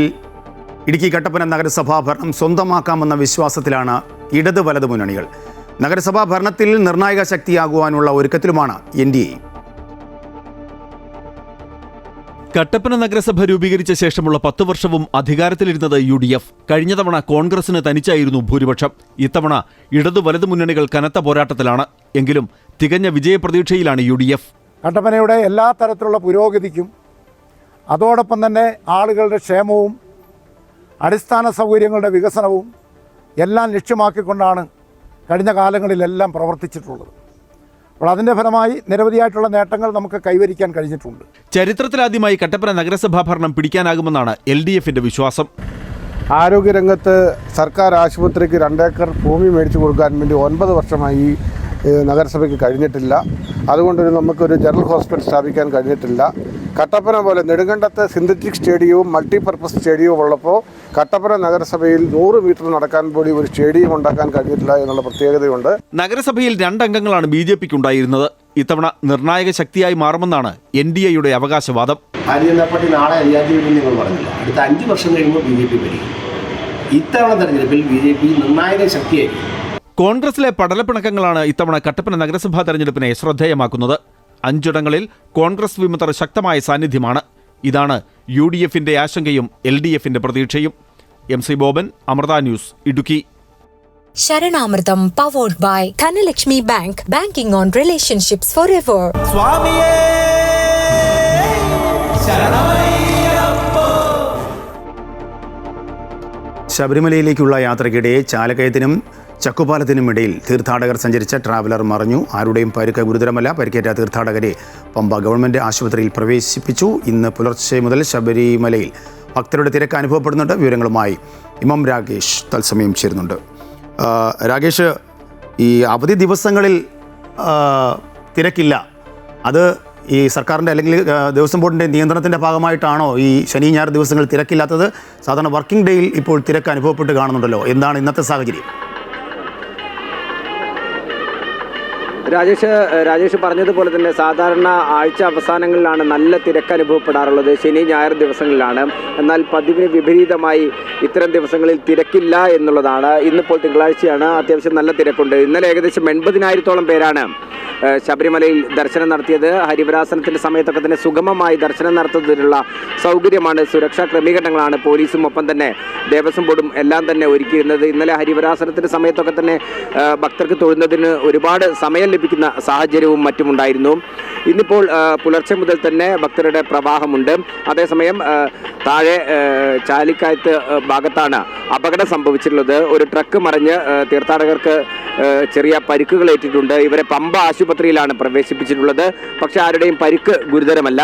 ഇടുക്കി കട്ടപ്പന നഗരസഭാ ഭരണം സ്വന്തമാക്കാമെന്ന വിശ്വാസത്തിലാണ് ഇടത് വലത് മുന്നണികൾ. നഗരസഭാ ഭരണത്തിൽ നിർണായക ശക്തിയാകുവാനുള്ള ഒരുക്കത്തിലുമാണ് NDA. കട്ടപ്പന നഗരസഭ രൂപീകരിച്ച ശേഷമുള്ള 10 വർഷവും അധികാരത്തിലിരുന്നത് UDF. കഴിഞ്ഞ തവണ കോൺഗ്രസിന് തനിച്ചായിരുന്നു ഭൂരിപക്ഷം. ഇത്തവണ ഇടതു വലതു മുന്നണികൾ കനത്ത പോരാട്ടത്തിലാണ്. എങ്കിലും തികഞ്ഞ വിജയപ്രതീക്ഷയിലാണ് UDF. കട്ടപ്പനയുടെ എല്ലാ തരത്തിലുള്ള പുരോഗതിക്കും അതോടൊപ്പം തന്നെ ആളുകളുടെ ക്ഷേമവും അടിസ്ഥാന സൗകര്യങ്ങളുടെ വികസനവും എല്ലാം ലക്ഷ്യമാക്കിക്കൊണ്ടാണ് കഴിഞ്ഞ കാലങ്ങളിലെല്ലാം പ്രവർത്തിച്ചിട്ടുള്ളത്. അപ്പോൾ അതിൻ്റെ ഫലമായി നിരവധിയായിട്ടുള്ള നേട്ടങ്ങൾ നമുക്ക് കൈവരിക്കാൻ കഴിഞ്ഞിട്ടുണ്ട്. ചരിത്രത്തിലാദ്യമായി കട്ടപ്പന നഗരസഭാ ഭരണം പിടിക്കാനാകുമെന്നാണ് LDFന്റെ വിശ്വാസം. ആരോഗ്യരംഗത്ത് സർക്കാർ ആശുപത്രിക്ക് 2 ഏക്കർ ഭൂമി മേടിച്ചു കൊടുക്കാൻ വേണ്ടി 9 വർഷമായി നഗരസഭയ്ക്ക് കഴിഞ്ഞിട്ടില്ല. അതുകൊണ്ട് നമുക്കൊരു ജനറൽ ഹോസ്പിറ്റൽ സ്ഥാപിക്കാൻ കഴിഞ്ഞിട്ടില്ല. കട്ടപ്പന പോലെ നെടുങ്കണ്ടത്ത് സിന്തറ്റിക് സ്റ്റേഡിയവും മൾട്ടിപർപ്പസ് സ്റ്റേഡിയവും ഉള്ളപ്പോൾ കട്ടപ്പന നഗരസഭയിൽ 100 മീറ്റർ നടക്കാൻ കൂടി ഒരു സ്റ്റേഡിയം ഉണ്ടാക്കാൻ കഴിഞ്ഞിട്ടില്ല എന്നുള്ള പ്രത്യേകതയുണ്ട്. നഗരസഭയിൽ 2 അംഗങ്ങളാണ് BJPക്ക് ഉണ്ടായിരുന്നത്. ഇത്തവണ നിർണായക ശക്തിയായി മാറുമെന്നാണ് NDAയുടെ അവകാശവാദം. ഭാരതീയ ജനതാ പാർട്ടി നാളെ അധികാരത്തിൽ വരുമെന്ന് നിങ്ങൾ പറഞ്ഞില്ല. അടുത്ത 5 വർഷം കഴിയുമ്പോൾ BJP വരും. ഇത്തവണ തെരഞ്ഞെടുപ്പിൽ BJP നിർണായക ശക്തിയായിരിക്കും. കോൺഗ്രസിലെ പടലപ്പിണക്കങ്ങളാണ് ഇത്തവണ കട്ടപ്പന നഗരസഭാ തെരഞ്ഞെടുപ്പിനെ ശ്രദ്ധേയമാക്കുന്നത്. 5 ഇടങ്ങളിൽ കോൺഗ്രസ് വിമതർ ശക്തമായ സാന്നിധ്യമാണ്. ഇതാണ് UDFന്റെ ആശങ്കയും LDFന്റെ പ്രതീക്ഷയും. MC Boban, Amrita news, Idukki. Saranamritham powered by Dhanalakshmi bank. Banking on relationships forever. ശബരിമലയിലേക്കുള്ള യാത്രയ്ക്കിടെ ചാലക്കയത്തിനും ചക്കുപാലത്തിനും ഇടയിൽ തീർത്ഥാടകർ സഞ്ചരിച്ച ട്രാവലർ മറിഞ്ഞു. ആരുടെയും പരിക്ക് ഗുരുതരമല്ല. പരിക്കേറ്റ തീർത്ഥാടകരെ പമ്പ ഗവൺമെൻറ് ആശുപത്രിയിൽ പ്രവേശിപ്പിച്ചു. ഇന്ന് പുലർച്ചെ മുതൽ ശബരിമലയിൽ ഭക്തരുടെ തിരക്ക് അനുഭവപ്പെടുന്നുണ്ട്. വിവരങ്ങളുമായി ഇമാം രാകേഷ് തത്സമയം ചേരുന്നുണ്ട്. രാകേഷ്, ഈ അവധി ദിവസങ്ങളിൽ തിരക്കില്ല, അത് ഈ സർക്കാരിൻ്റെ അല്ലെങ്കിൽ ദേവസ്വം ബോർഡിൻ്റെ നിയന്ത്രണത്തിൻ്റെ ഭാഗമായിട്ടാണോ ഈ ശനി ഞായർ ദിവസങ്ങളിൽ തിരക്കില്ലാത്തത്? സാധാരണ വർക്കിംഗ് ഡേയിൽ ഇപ്പോൾ തിരക്ക് അനുഭവപ്പെട്ട് കാണുന്നുണ്ടല്ലോ. എന്താണ് ഇന്നത്തെ സാഹചര്യം? രാജേഷ് പറഞ്ഞതുപോലെ തന്നെ സാധാരണ ആഴ്ച അവസാനങ്ങളിലാണ് നല്ല തിരക്ക് അനുഭവപ്പെടാറുള്ളത്, ശനി ഞായർ ദിവസങ്ങളിലാണ്. എന്നാൽ പതിവിന് വിപരീതമായി ഇത്തരം ദിവസങ്ങളിൽ തിരക്കില്ല എന്നുള്ളതാണ്. ഇന്നിപ്പോൾ തിങ്കളാഴ്ചയാണ്, അത്യാവശ്യം നല്ല തിരക്കുണ്ട്. ഇന്നലെ ഏകദേശം 80,000-ഓളം പേരാണ് ശബരിമലയിൽ ദർശനം നടത്തിയത്. ഹരിവരാസനത്തിൻ്റെ സമയത്തൊക്കെ തന്നെ സുഗമമായി ദർശനം നടത്തുന്നതിനുള്ള സൗകര്യമാണ്, സുരക്ഷാ ക്രമീകരണങ്ങളാണ് പോലീസും ഒപ്പം തന്നെ ദേവസ്വം ബോർഡും എല്ലാം തന്നെ ഒരുക്കിയിരുന്നത്. ഇന്നലെ ഹരിവരാസനത്തിൻ്റെ സമയത്തൊക്കെ തന്നെ ഭക്തർക്ക് തൊഴുന്നതിന് ഒരുപാട് സമയം ലഭിക്കുന്ന സാഹചര്യവും മറ്റുമുണ്ടായിരുന്നു. ഇന്നിപ്പോൾ പുലർച്ചെ മുതൽ തന്നെ ഭക്തരുടെ പ്രവാഹമുണ്ട്. അതേസമയം താഴെ ചാലിക്കായത്ത് ഭാഗത്താണ് അപകടം സംഭവിച്ചിട്ടുള്ളത്. ഒരു ട്രക്ക് മറിഞ്ഞ് തീർത്ഥാടകർക്ക് ചെറിയ പരിക്കുകൾ ഏറ്റിട്ടുണ്ട്. ഇവരെ പമ്പ ആശുപത്രിയിലാണ് പ്രവേശിപ്പിച്ചിട്ടുള്ളത്. പക്ഷെ ആരുടെയും പരിക്ക് ഗുരുതരമല്ല.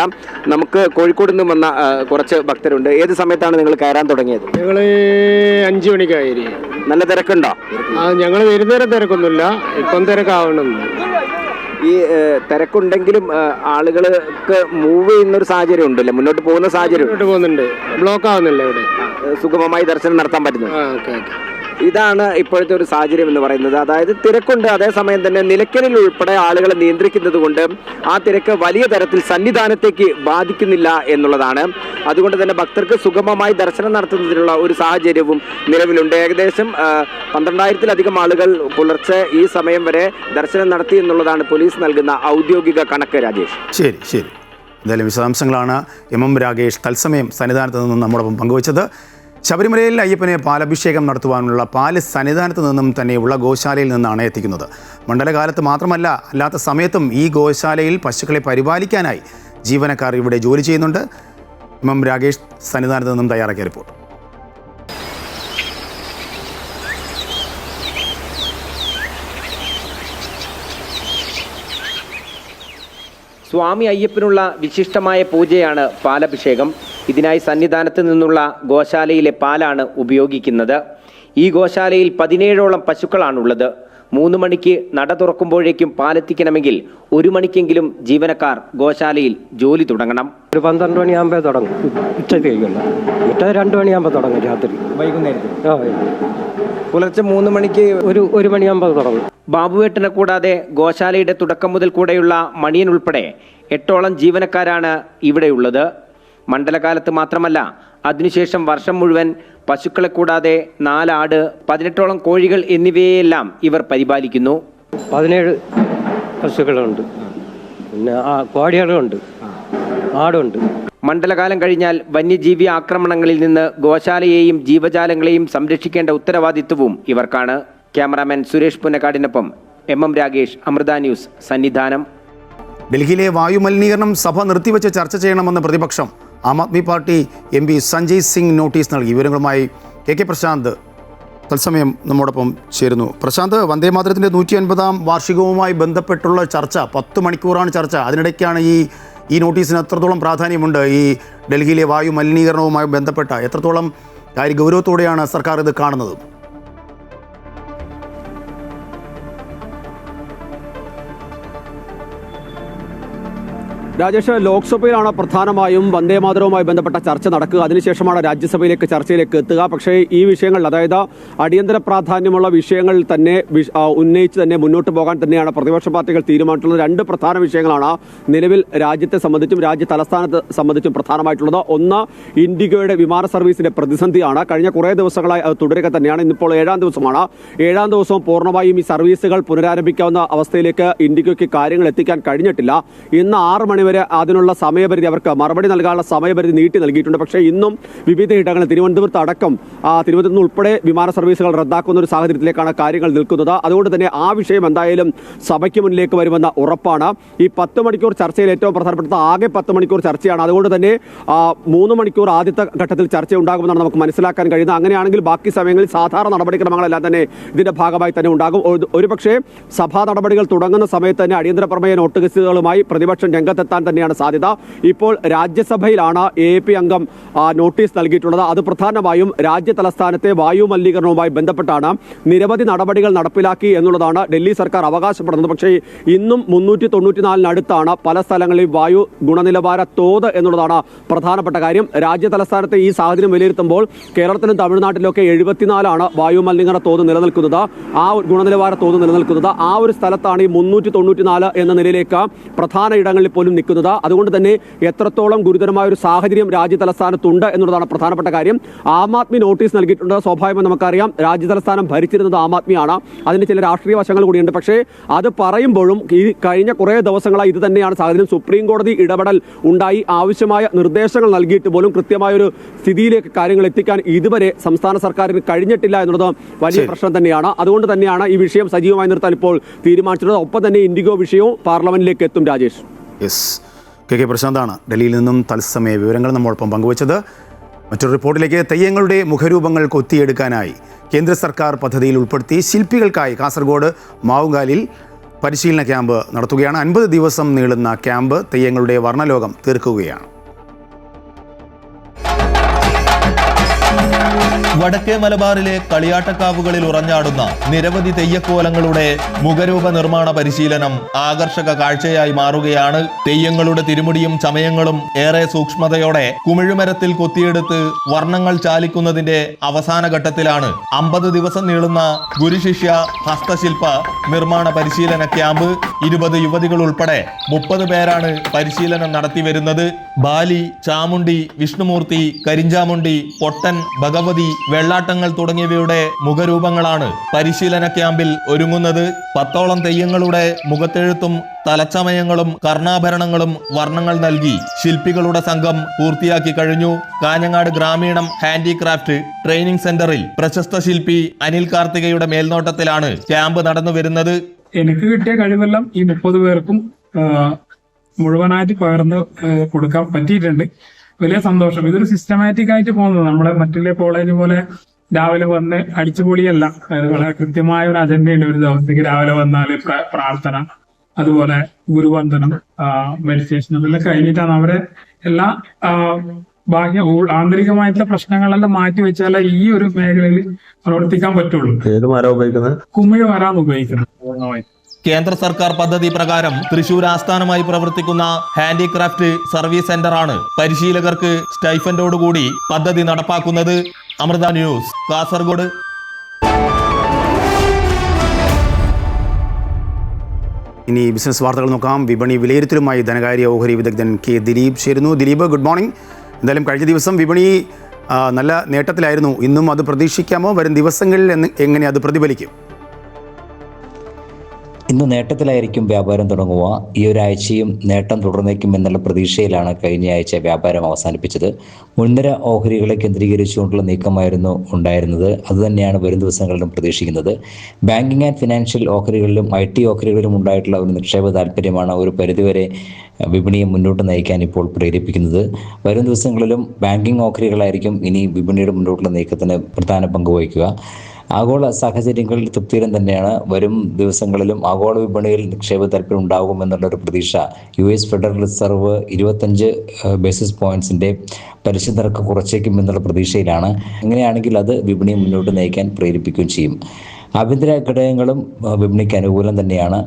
നമുക്ക് കോഴിക്കോട് നിന്നും വന്ന കുറച്ച് ഭക്തരുണ്ട്. ഏത് സമയത്താണ് നിങ്ങൾ കയറാൻ തുടങ്ങിയത്? ഞങ്ങൾ 5 മണിക്കായി. നല്ല തിരക്കുണ്ടോ? ഞങ്ങൾ വരുന്നേരം തിരക്കൊന്നുമില്ല, ഇപ്പം തിരക്കാവണമെന്ന്. ഈ തിരക്കുണ്ടെങ്കിലും ആളുകൾക്ക് മൂവ് ചെയ്യുന്നൊരു സാഹചര്യം ഉണ്ടല്ലേ, മുന്നോട്ട് പോകുന്ന സാഹചര്യം പോകുന്നുണ്ട്. ബ്ലോക്ക് ആവുന്നില്ല ഇവിടെ, സുഗമമായി ദർശനം നടത്താൻ പറ്റുന്നു. ഇതാണ് ഇപ്പോഴത്തെ ഒരു സാഹചര്യം എന്ന് പറയുന്നത്. അതായത് തിരക്കുണ്ട്, അതേസമയം തന്നെ നിലയ്ക്കലിൽ ഉൾപ്പെടെ ആളുകളെ നിയന്ത്രിക്കുന്നത് കൊണ്ട് ആ തിരക്ക് വലിയ തരത്തിൽ സന്നിധാനത്തേക്ക് ബാധിക്കുന്നില്ല എന്നുള്ളതാണ്. അതുകൊണ്ട് തന്നെ ഭക്തർക്ക് സുഗമമായി ദർശനം നടത്തുന്നതിനുള്ള ഒരു സാഹചര്യവും നിലവിലുണ്ട്. ഏകദേശം 12,000-ലധികം ആളുകൾ പുലർച്ചെ ഈ സമയം വരെ ദർശനം നടത്തി എന്നുള്ളതാണ് പോലീസ് നൽകുന്ന ഔദ്യോഗിക കണക്ക്. രാജേഷ്, ശരി. എന്തായാലും വിശദാംശങ്ങളാണ് എം രാഗേഷ് തത്സമയം സന്നിധാനത്ത് നിന്നും നമ്മോടൊപ്പം പങ്കുവച്ചത്. ശബരിമലയിൽ അയ്യപ്പനെ പാലഭിഷേകം നടത്തുവാനുള്ള പാല് സന്നിധാനത്ത് നിന്നും തന്നെയുള്ള ഗോശാലയിൽ നിന്നാണ് എത്തിക്കുന്നത്. മണ്ഡലകാലത്ത് മാത്രമല്ല, അല്ലാത്ത സമയത്തും ഈ ഗോശാലയിൽ പശുക്കളെ പരിപാലിക്കാനായി ജീവനക്കാർ ഇവിടെ ജോലി ചെയ്യുന്നുണ്ട്. എം രാഗേഷ് സന്നിധാനത്ത് നിന്നും തയ്യാറാക്കിയ റിപ്പോർട്ട്. സ്വാമി അയ്യപ്പനുള്ള വിശിഷ്ടമായ പൂജയാണ് പാലഭിഷേകം. ഇതിനായി സന്നിധാനത്ത് നിന്നുള്ള ഗോശാലയിലെ പാലാണ് ഉപയോഗിക്കുന്നത്. ഈ ഗോശാലയിൽ 17ഓളം പശുക്കളാണുള്ളത്. 3 മണിക്ക് നട തുറക്കുമ്പോഴേക്കും പാലെത്തിക്കണമെങ്കിൽ 1 മണിക്കെങ്കിലും ജീവനക്കാർ ഗോശാലയിൽ ജോലി തുടങ്ങണം. ഒരു 12 മണിയാകുമ്പോൾ തുടങ്ങും, ഉച്ചത്തേക്കുള്ള. മറ്റേ 2 മണിയാകുമ്പോൾ തുടങ്ങും, രാത്രി വൈകുന്നേരത്തിൽ. പുലർച്ചെ 3 മണിക്ക് 1 മണിയാകുമ്പോൾ തുടങ്ങും. ബാബുവേട്ടനെ കൂടാതെ ഗോശാലയുടെ തുടക്കം മുതൽ കൂടെയുള്ള മണിയൻ ഉൾപ്പെടെ 8ഓളം ജീവനക്കാരാണ് ഇവിടെയുള്ളത്. മണ്ഡലകാലത്ത് മാത്രമല്ല, അതിനുശേഷം വർഷം മുഴുവൻ പശുക്കളെ കൂടാതെ 4 ആട്, 18ഓളം കോഴികൾ എന്നിവയെല്ലാം ഇവർ പരിപാലിക്കുന്നു. 17 പശുക്കളുണ്ട്, പിന്നെ കോഴികളുണ്ട്, ആടുണ്ട്. മണ്ഡലകാലം കഴിഞ്ഞാൽ വന്യജീവി ആക്രമണങ്ങളിൽ നിന്ന് ഗോശാലയെയും ജീവജാലങ്ങളെയും സംരക്ഷിക്കേണ്ട ഉത്തരവാദിത്വവും ഇവർക്കാണ്. ക്യാമറാമാൻ സുരേഷ് പുന്നക്കാടിനൊപ്പം എം രാഗേഷ്, അമൃത ന്യൂസ്, സന്നിധാനം. ഡൽഹിയിലെ വായുമലിനീകരണം സഭ നിർത്തിവെച്ച് ചർച്ച ചെയ്യണമെന്ന് പ്രതിപക്ഷം. Aam Aadmi party MP Sanjay Singh notice നൽകി. വിവരങ്ങളുമായി KK പ്രശാന്ത് തത്സമയം നമ്മോടൊപ്പം ചേരുന്നു. പ്രശാന്ത്, വന്ദേമാതരത്തിൻ്റെ 150ാം വാർഷികവുമായി ബന്ധപ്പെട്ടുള്ള ചർച്ച 10 മണിക്കൂറാണ് ചർച്ച. അതിനിടയ്ക്കാണ് ഈ നോട്ടീസിന് എത്രത്തോളം പ്രാധാന്യമുണ്ട്? ഈ ഡൽഹിയിലെ വായു മലിനീകരണവുമായി ബന്ധപ്പെട്ട എത്രത്തോളം ഗൗരവത്തോടെയാണ് സർക്കാർ ഇത് കാണുന്നത്? രാജേഷ്, ലോക്സഭയിലാണ് പ്രധാനമായും വന്ദേമാതരവുമായി ബന്ധപ്പെട്ട ചർച്ച നടക്കുക. അതിനുശേഷമാണ് രാജ്യസഭയിലേക്ക് ചർച്ചയിലേക്ക് എത്തുക. പക്ഷേ ഈ വിഷയങ്ങൾ, അതായത് അടിയന്തര പ്രാധാന്യമുള്ള വിഷയങ്ങൾ തന്നെ ഉന്നയിച്ച് തന്നെ മുന്നോട്ട് പോകാൻ തന്നെയാണ് പ്രതിപക്ഷ പാർട്ടികൾ തീരുമാനിച്ചിട്ടുള്ളത്. 2 പ്രധാന വിഷയങ്ങളാണ് നിലവിൽ രാജ്യത്തെ സംബന്ധിച്ചും രാജ്യ തലസ്ഥാനത്തെ സംബന്ധിച്ചും പ്രധാനമായിട്ടുള്ളത്. ഒന്ന്, ഇൻഡിഗോയുടെ വിമാന സർവീസിന്റെ പ്രതിസന്ധിയാണ്. കഴിഞ്ഞ കുറേ ദിവസങ്ങളായി അത് തുടരുക തന്നെയാണ്. ഇന്നിപ്പോൾ 7ാം ദിവസമാണ്. 7ാം ദിവസവും പൂർണ്ണമായും ഈ സർവീസുകൾ പുനരാരംഭിക്കാവുന്ന അവസ്ഥയിലേക്ക് ഇൻഡിഗോയ്ക്ക് കാര്യങ്ങൾ എത്തിക്കാൻ കഴിഞ്ഞിട്ടില്ല. ഇന്ന് 6 മണി വരെ അതിനുള്ള സമയപരിധി, അവർക്ക് മറുപടി നൽകാനുള്ള സമയപരിധി നീട്ടി നൽകിയിട്ടുണ്ട്. പക്ഷേ ഇന്നും വിവിധ ഇടങ്ങളിൽ തിരുവനന്തപുരത്ത് അടക്കം തിരുവനന്തപുരത്ത് ഉൾപ്പെടെ വിമാന സർവീസുകൾ റദ്ദാക്കുന്ന ഒരു സാഹചര്യത്തിലേക്കാണ് കാര്യങ്ങൾ നിൽക്കുന്നത്. അതുകൊണ്ട് തന്നെ ആ വിഷയം എന്തായാലും സഭയ്ക്ക് മുന്നിലേക്ക് വരുമെന്ന ഉറപ്പാണ്. ഈ 10 മണിക്കൂർ ചർച്ചയിൽ ഏറ്റവും പ്രധാനപ്പെട്ടത് ആകെ 10 മണിക്കൂർ ചർച്ചയാണ്. അതുകൊണ്ട് തന്നെ 3 മണിക്കൂർ ആദ്യത്തെ ഘട്ടത്തിൽ ചർച്ച ഉണ്ടാകുമെന്നാണ് നമുക്ക് മനസ്സിലാക്കാൻ കഴിയുന്നത്. അങ്ങനെയാണെങ്കിൽ ബാക്കി സമയങ്ങളിൽ സാധാരണ നടപടിക്രമങ്ങളെല്ലാം തന്നെ ഇതിന്റെ ഭാഗമായി തന്നെ ഉണ്ടാകും. ഒരുപക്ഷേ സഭാ നടപടികൾ തുടങ്ങുന്ന സമയത്ത് തന്നെ അടിയന്തര പ്രമേയ നോട്ടീസുകളുമായി പ്രതിപക്ഷം രംഗത്തെത്താൻ തന്നെയാണ് സാധ്യത. ഇപ്പോൾ രാജ്യസഭയിലാണ് AAP അംഗം നോട്ടീസ് നൽകിയിട്ടുള്ളത്. അത് പ്രധാനമായും രാജ്യ തലസ്ഥാനത്തെ വായു മലിനീകരണവുമായി ബന്ധപ്പെട്ടാണ്. നിരവധി നടപടികൾ നടപ്പിലാക്കി എന്നുള്ളതാണ് ഡൽഹി സർക്കാർ അവകാശപ്പെടുന്നത്. പക്ഷേ ഇന്നും 394-അടുത്താണ് പല സ്ഥലങ്ങളിലും വായു ഗുണനിലവാര തോത് എന്നുള്ളതാണ് പ്രധാനപ്പെട്ട കാര്യം. രാജ്യ തലസ്ഥാനത്തെ ഈ സാഹചര്യം വിലയിരുത്തുമ്പോൾ കേരളത്തിലും തമിഴ്നാട്ടിലൊക്കെ 74 വായു മലിനീകരണ തോത് നിലനിൽക്കുന്നത്, ആ ഗുണനിലവാര തോത് നിലനിൽക്കുന്നത്. ആ ഒരു സ്ഥലത്താണ് ഈ 394 എന്ന നിലയിലേക്ക് പ്രധാന ഇടങ്ങളിൽ പോലും നിൽക്കുന്നത്. അതുകൊണ്ട് തന്നെ എത്രത്തോളം ഗുരുതരമായ ഒരു സാഹചര്യം രാജ്യ തലസ്ഥാനത്തുണ്ട് എന്നുള്ളതാണ് പ്രധാനപ്പെട്ട കാര്യം. ആം ആദ്മി നോട്ടീസ് നൽകിയിട്ടുണ്ട്. സ്വാഭാവികമായി നമുക്കറിയാം, രാജ്യ തലസ്ഥാനം ഭരിച്ചിരുന്നത് ആം ആദ്മിയാണ്. അതിന് ചില രാഷ്ട്രീയ വശങ്ങൾ കൂടിയുണ്ട്. പക്ഷേ അത് പറയുമ്പോഴും ഈ കഴിഞ്ഞ കുറേ ദിവസങ്ങളായി ഇത് തന്നെയാണ് സാഹചര്യം. സുപ്രീം കോടതി ഇടപെടൽ ഉണ്ടായി, ആവശ്യമായ നിർദ്ദേശങ്ങൾ നൽകിയിട്ട് പോലും കൃത്യമായ ഒരു സ്ഥിതിയിലേക്ക് കാര്യങ്ങൾ എത്തിക്കാൻ ഇതുവരെ സംസ്ഥാന സർക്കാരിന് കഴിഞ്ഞിട്ടില്ല എന്നുള്ളത് വലിയ പ്രശ്നം തന്നെയാണ്. അതുകൊണ്ട് തന്നെയാണ് ഈ വിഷയം സജീവമായി നിർത്താൻ ഇപ്പോൾ തീരുമാനിച്ചിട്ടുള്ളത്. ഒപ്പം തന്നെ ഇൻഡിഗോ വിഷയവും പാർലമെന്റിലേക്ക് എത്തും. രാജേഷ്, KK പ്രശാന്താണ് ഡൽഹിയിൽ നിന്നും തത്സമയ വിവരങ്ങൾ നമ്മോടൊപ്പം പങ്കുവച്ചത്. മറ്റൊരു റിപ്പോർട്ടിലേക്ക്. തെയ്യങ്ങളുടെ മുഖരൂപങ്ങൾ കൊത്തിയെടുക്കാനായി കേന്ദ്ര സർക്കാർ പദ്ധതിയിൽ ഉൾപ്പെടുത്തി ശില്പികൾക്കായി കാസർഗോഡ് മാവുങ്കാലിൽ പരിശീലന ക്യാമ്പ് നടത്തുകയാണ്. 50 ദിവസം നീളുന്ന ക്യാമ്പ് തെയ്യങ്ങളുടെ വർണ്ണലോകം തീർക്കുകയാണ്. വടക്കേ മലബാറിലെ കളിയാട്ടക്കാവുകളിൽ ഉറഞ്ഞാടുന്ന നിരവധി തെയ്യക്കോലങ്ങളുടെ മുഖരൂപ നിർമ്മാണ പരിശീലനം ആകർഷക കാഴ്ചയായി മാറുകയാണ്. തെയ്യങ്ങളുടെ തിരുമുടിയും ചമയങ്ങളും ഏറെ സൂക്ഷ്മതയോടെ കുമിഴുമരത്തിൽ കൊത്തിയെടുത്ത് വർണ്ണങ്ങൾ ചാലിക്കുന്നതിന്റെ അവസാന ഘട്ടത്തിലാണ് 50 ദിവസം നീളുന്ന ഗുരുശിഷ്യ ഹസ്തശില്പ നിർമ്മാണ പരിശീലന ക്യാമ്പ്. 20 യുവതികൾ ഉൾപ്പെടെ 30 പേരാണ് പരിശീലനം നടത്തി വരുന്നത്. ബാലി, ചാമുണ്ടി, വിഷ്ണുമൂർത്തി, കരിഞ്ചാമുണ്ടി, പൊട്ടൻ, ഭഗവതി, വെള്ളാട്ടങ്ങൾ തുടങ്ങിയവയുടെ മുഖരൂപങ്ങളാണ് പരിശീലന ക്യാമ്പിൽ ഒരുങ്ങുന്നത്. 10ഓളം തെയ്യങ്ങളുടെ മുഖത്തെഴുത്തും തലച്ചമയങ്ങളും കർണാഭരണങ്ങളും വർണ്ണങ്ങൾ നൽകി ശില്പികളുടെ സംഘം പൂർത്തിയാക്കി കഴിഞ്ഞു. കാഞ്ഞങ്ങാട് ഗ്രാമീണം ഹാൻഡിക്രാഫ്റ്റ് ട്രെയിനിംഗ് സെന്ററിൽ പ്രശസ്ത ശില്പി അനിൽ കാർത്തികയുടെ മേൽനോട്ടത്തിലാണ് ക്യാമ്പ് നടന്നു വരുന്നത്. എനിക്ക് കിട്ടിയ കഴിവെല്ലാം ഈ 30 പേർക്കും മുഴുവനായിട്ട് പകർന്ന് കൊടുക്കാൻ പറ്റിയിട്ടുണ്ട്. വലിയ സന്തോഷം. ഇതൊരു സിസ്റ്റമാറ്റിക് ആയിട്ട് പോകുന്നത്. നമ്മുടെ മറ്റുള്ള കോളേജ് പോലെ രാവിലെ വന്ന് അടിച്ചുപൊളിയല്ല. വളരെ കൃത്യമായ ഒരു അജണ്ടയുണ്ട്. ഒരു ദിവസത്തേക്ക് രാവിലെ വന്നാൽ പ്രാർത്ഥന, അതുപോലെ ഗുരുവന്ദനം, മെഡിറ്റേഷൻ, അതെല്ലാം കഴിഞ്ഞിട്ടാണ് അവരെ എല്ലാ ബാഹ്യ ആന്തരികമായിട്ടുള്ള പ്രശ്നങ്ങളെല്ലാം മാറ്റി വെച്ചാൽ ഈ ഒരു മേഖലയിൽ പ്രവർത്തിക്കാൻ പറ്റുള്ളൂ. കുമിഴ് വരാൻ ഉപയോഗിക്കുന്നത്. കേന്ദ്ര സർക്കാർ പദ്ധതി പ്രകാരം തൃശൂർ ആസ്ഥാനമായി പ്രവർത്തിക്കുന്ന ഹാൻഡിക്രാഫ്റ്റ് സർവീസ് സെന്ററാണ് പരിശീലകർക്ക് സ്റ്റൈഫൻഡോടുകൂടി പദ്ധതി നടപ്പാക്കുന്നത്. അമൃത ന്യൂസ്, കാസർഗോഡ്. ഇനി ബിസിനസ് വാർത്തകൾ നോക്കാം. വിപണി വിലയിരുത്തലുമായി ധനകാര്യ ഓഹരി വിദഗ്ധൻ കെ ദിലീപ് ചേരുന്നു. Dileep, good morning. എന്തായാലും കഴിഞ്ഞ ദിവസം വിപണി നല്ല നേട്ടത്തിലായിരുന്നു. ഇന്നും അത് പ്രതീക്ഷിക്കാമോ? വരും ദിവസങ്ങളിൽ എങ്ങനെ അത് പ്രതിഫലിക്കും? ഇന്ന് നേട്ടത്തിലായിരിക്കും വ്യാപാരം തുടങ്ങുക. ഈ ഒരാഴ്ചയും നേട്ടം തുടർന്നേക്കും എന്നുള്ള പ്രതീക്ഷയിലാണ് കഴിഞ്ഞ ആഴ്ച വ്യാപാരം അവസാനിപ്പിച്ചത്. മുൻനിര ഓഹരികളെ കേന്ദ്രീകരിച്ചുകൊണ്ടുള്ള നീക്കമായിരുന്നു ഉണ്ടായിരുന്നത്. അതുതന്നെയാണ് വരും ദിവസങ്ങളിലും പ്രതീക്ഷിക്കുന്നത്. ബാങ്കിങ് ആൻഡ് ഫിനാൻഷ്യൽ ഓഹരികളിലും IT ഓഹരികളിലും ഉണ്ടായിട്ടുള്ള ഒരു നിക്ഷേപ താല്പര്യമാണ് ഒരു പരിധിവരെ വിപണിയെ മുന്നോട്ട് നയിക്കാൻ ഇപ്പോൾ പ്രേരിപ്പിക്കുന്നത്. വരും ദിവസങ്ങളിലും ബാങ്കിങ് ഓഹരികളായിരിക്കും ഇനി വിപണിയുടെ മുന്നോട്ടുള്ള നീക്കത്തിന് പ്രധാന പങ്ക് വഹിക്കുക. ആഗോള സാഹചര്യങ്ങളിൽ തൃപ്തികരം തന്നെയാണ്. വരും ദിവസങ്ങളിലും ആഗോള വിപണിയിൽ നിക്ഷേപ താല്പര്യം ഉണ്ടാകുമെന്നുള്ളൊരു പ്രതീക്ഷ. US ഫെഡറൽ റിസർവ് 25 ബേസിസ് പോയിന്റ്സിൻ്റെ പലിശ നിരക്ക് കുറച്ചേക്കുമെന്നുള്ള പ്രതീക്ഷയിലാണ്. അങ്ങനെയാണെങ്കിൽ അത് വിപണിയെ മുന്നോട്ട് നയിക്കാൻ പ്രേരിപ്പിക്കുകയും ചെയ്യും. ആഭ്യന്തര ഘടകങ്ങളും വിപണിക്ക് അനുകൂലം തന്നെയാണ്.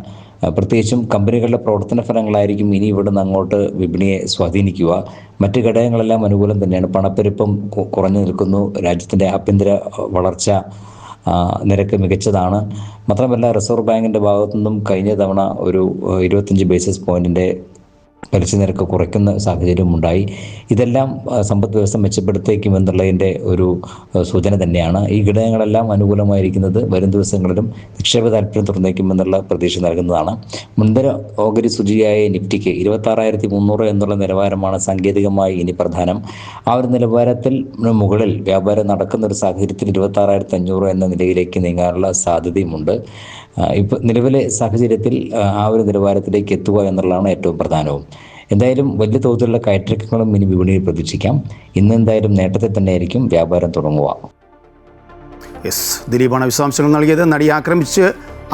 പ്രത്യേകിച്ചും കമ്പനികളുടെ പ്രവർത്തന ഫലങ്ങളായിരിക്കും ഇനി ഇവിടുന്ന് അങ്ങോട്ട് വിപണിയെ സ്വാധീനിക്കുക. മറ്റ് ഘടകങ്ങളെല്ലാം അനുകൂലം തന്നെയാണ്. പണപ്പെരുപ്പം കുറഞ്ഞു നിൽക്കുന്നു. രാജ്യത്തിൻ്റെ ആഭ്യന്തര വളർച്ച നിരക്ക് മികച്ചതാണ്. മാത്രമല്ല റിസർവ് ബാങ്കിൻ്റെ ഭാഗത്തു നിന്നും കഴിഞ്ഞ തവണ ഒരു 25 ബേസിസ് പോയിന്റിൻ്റെ പലിശ നിരക്ക് കുറയ്ക്കുന്ന സാഹചര്യം ഉണ്ടായി. ഇതെല്ലാം സമ്പദ് വ്യവസ്ഥ മെച്ചപ്പെടുത്തേക്കുമെന്നുള്ളതിൻ്റെ ഒരു സൂചന തന്നെയാണ്. ഈ ഘടകങ്ങളെല്ലാം അനുകൂലമായിരിക്കുന്നത് വരും ദിവസങ്ങളിലും നിക്ഷേപ താല്പര്യം തുറന്നേക്കുമെന്നുള്ള പ്രതീക്ഷ നൽകുന്നതാണ്. മുൻനിര ഓഹരി സൂചികയായ നിഫ്റ്റിക്ക് 26,300 എന്നുള്ള നിലവാരമാണ് സാങ്കേതികമായി ഇനി പ്രധാനം. ആ ഒരു നിലവാരത്തിൽ മുകളിൽ വ്യാപാരം നടക്കുന്ന ഒരു സാഹചര്യത്തിൽ 26,500 എന്ന നിലയിലേക്ക് നീങ്ങാനുള്ള സാധ്യതയുമുണ്ട്. ഇപ്പോൾ നിലവിലെ സാഹചര്യത്തിൽ ആ ഒരു നിലവാരത്തിലേക്ക് എത്തുക എന്നുള്ളതാണ് ഏറ്റവും പ്രധാനവും. എന്തായാലും വലിയ തോതിലുള്ള കയറ്റിറക്കങ്ങളും ഇനി വിപണിയിൽ പ്രതീക്ഷിക്കാം. ഇന്ന് എന്തായാലും നേട്ടത്തിൽ തന്നെയായിരിക്കും വ്യാപാരം തുടങ്ങുക. ദിലീപാണ് വിശദാംശങ്ങൾ നൽകിയത്. നടിയെ ആക്രമിച്ച്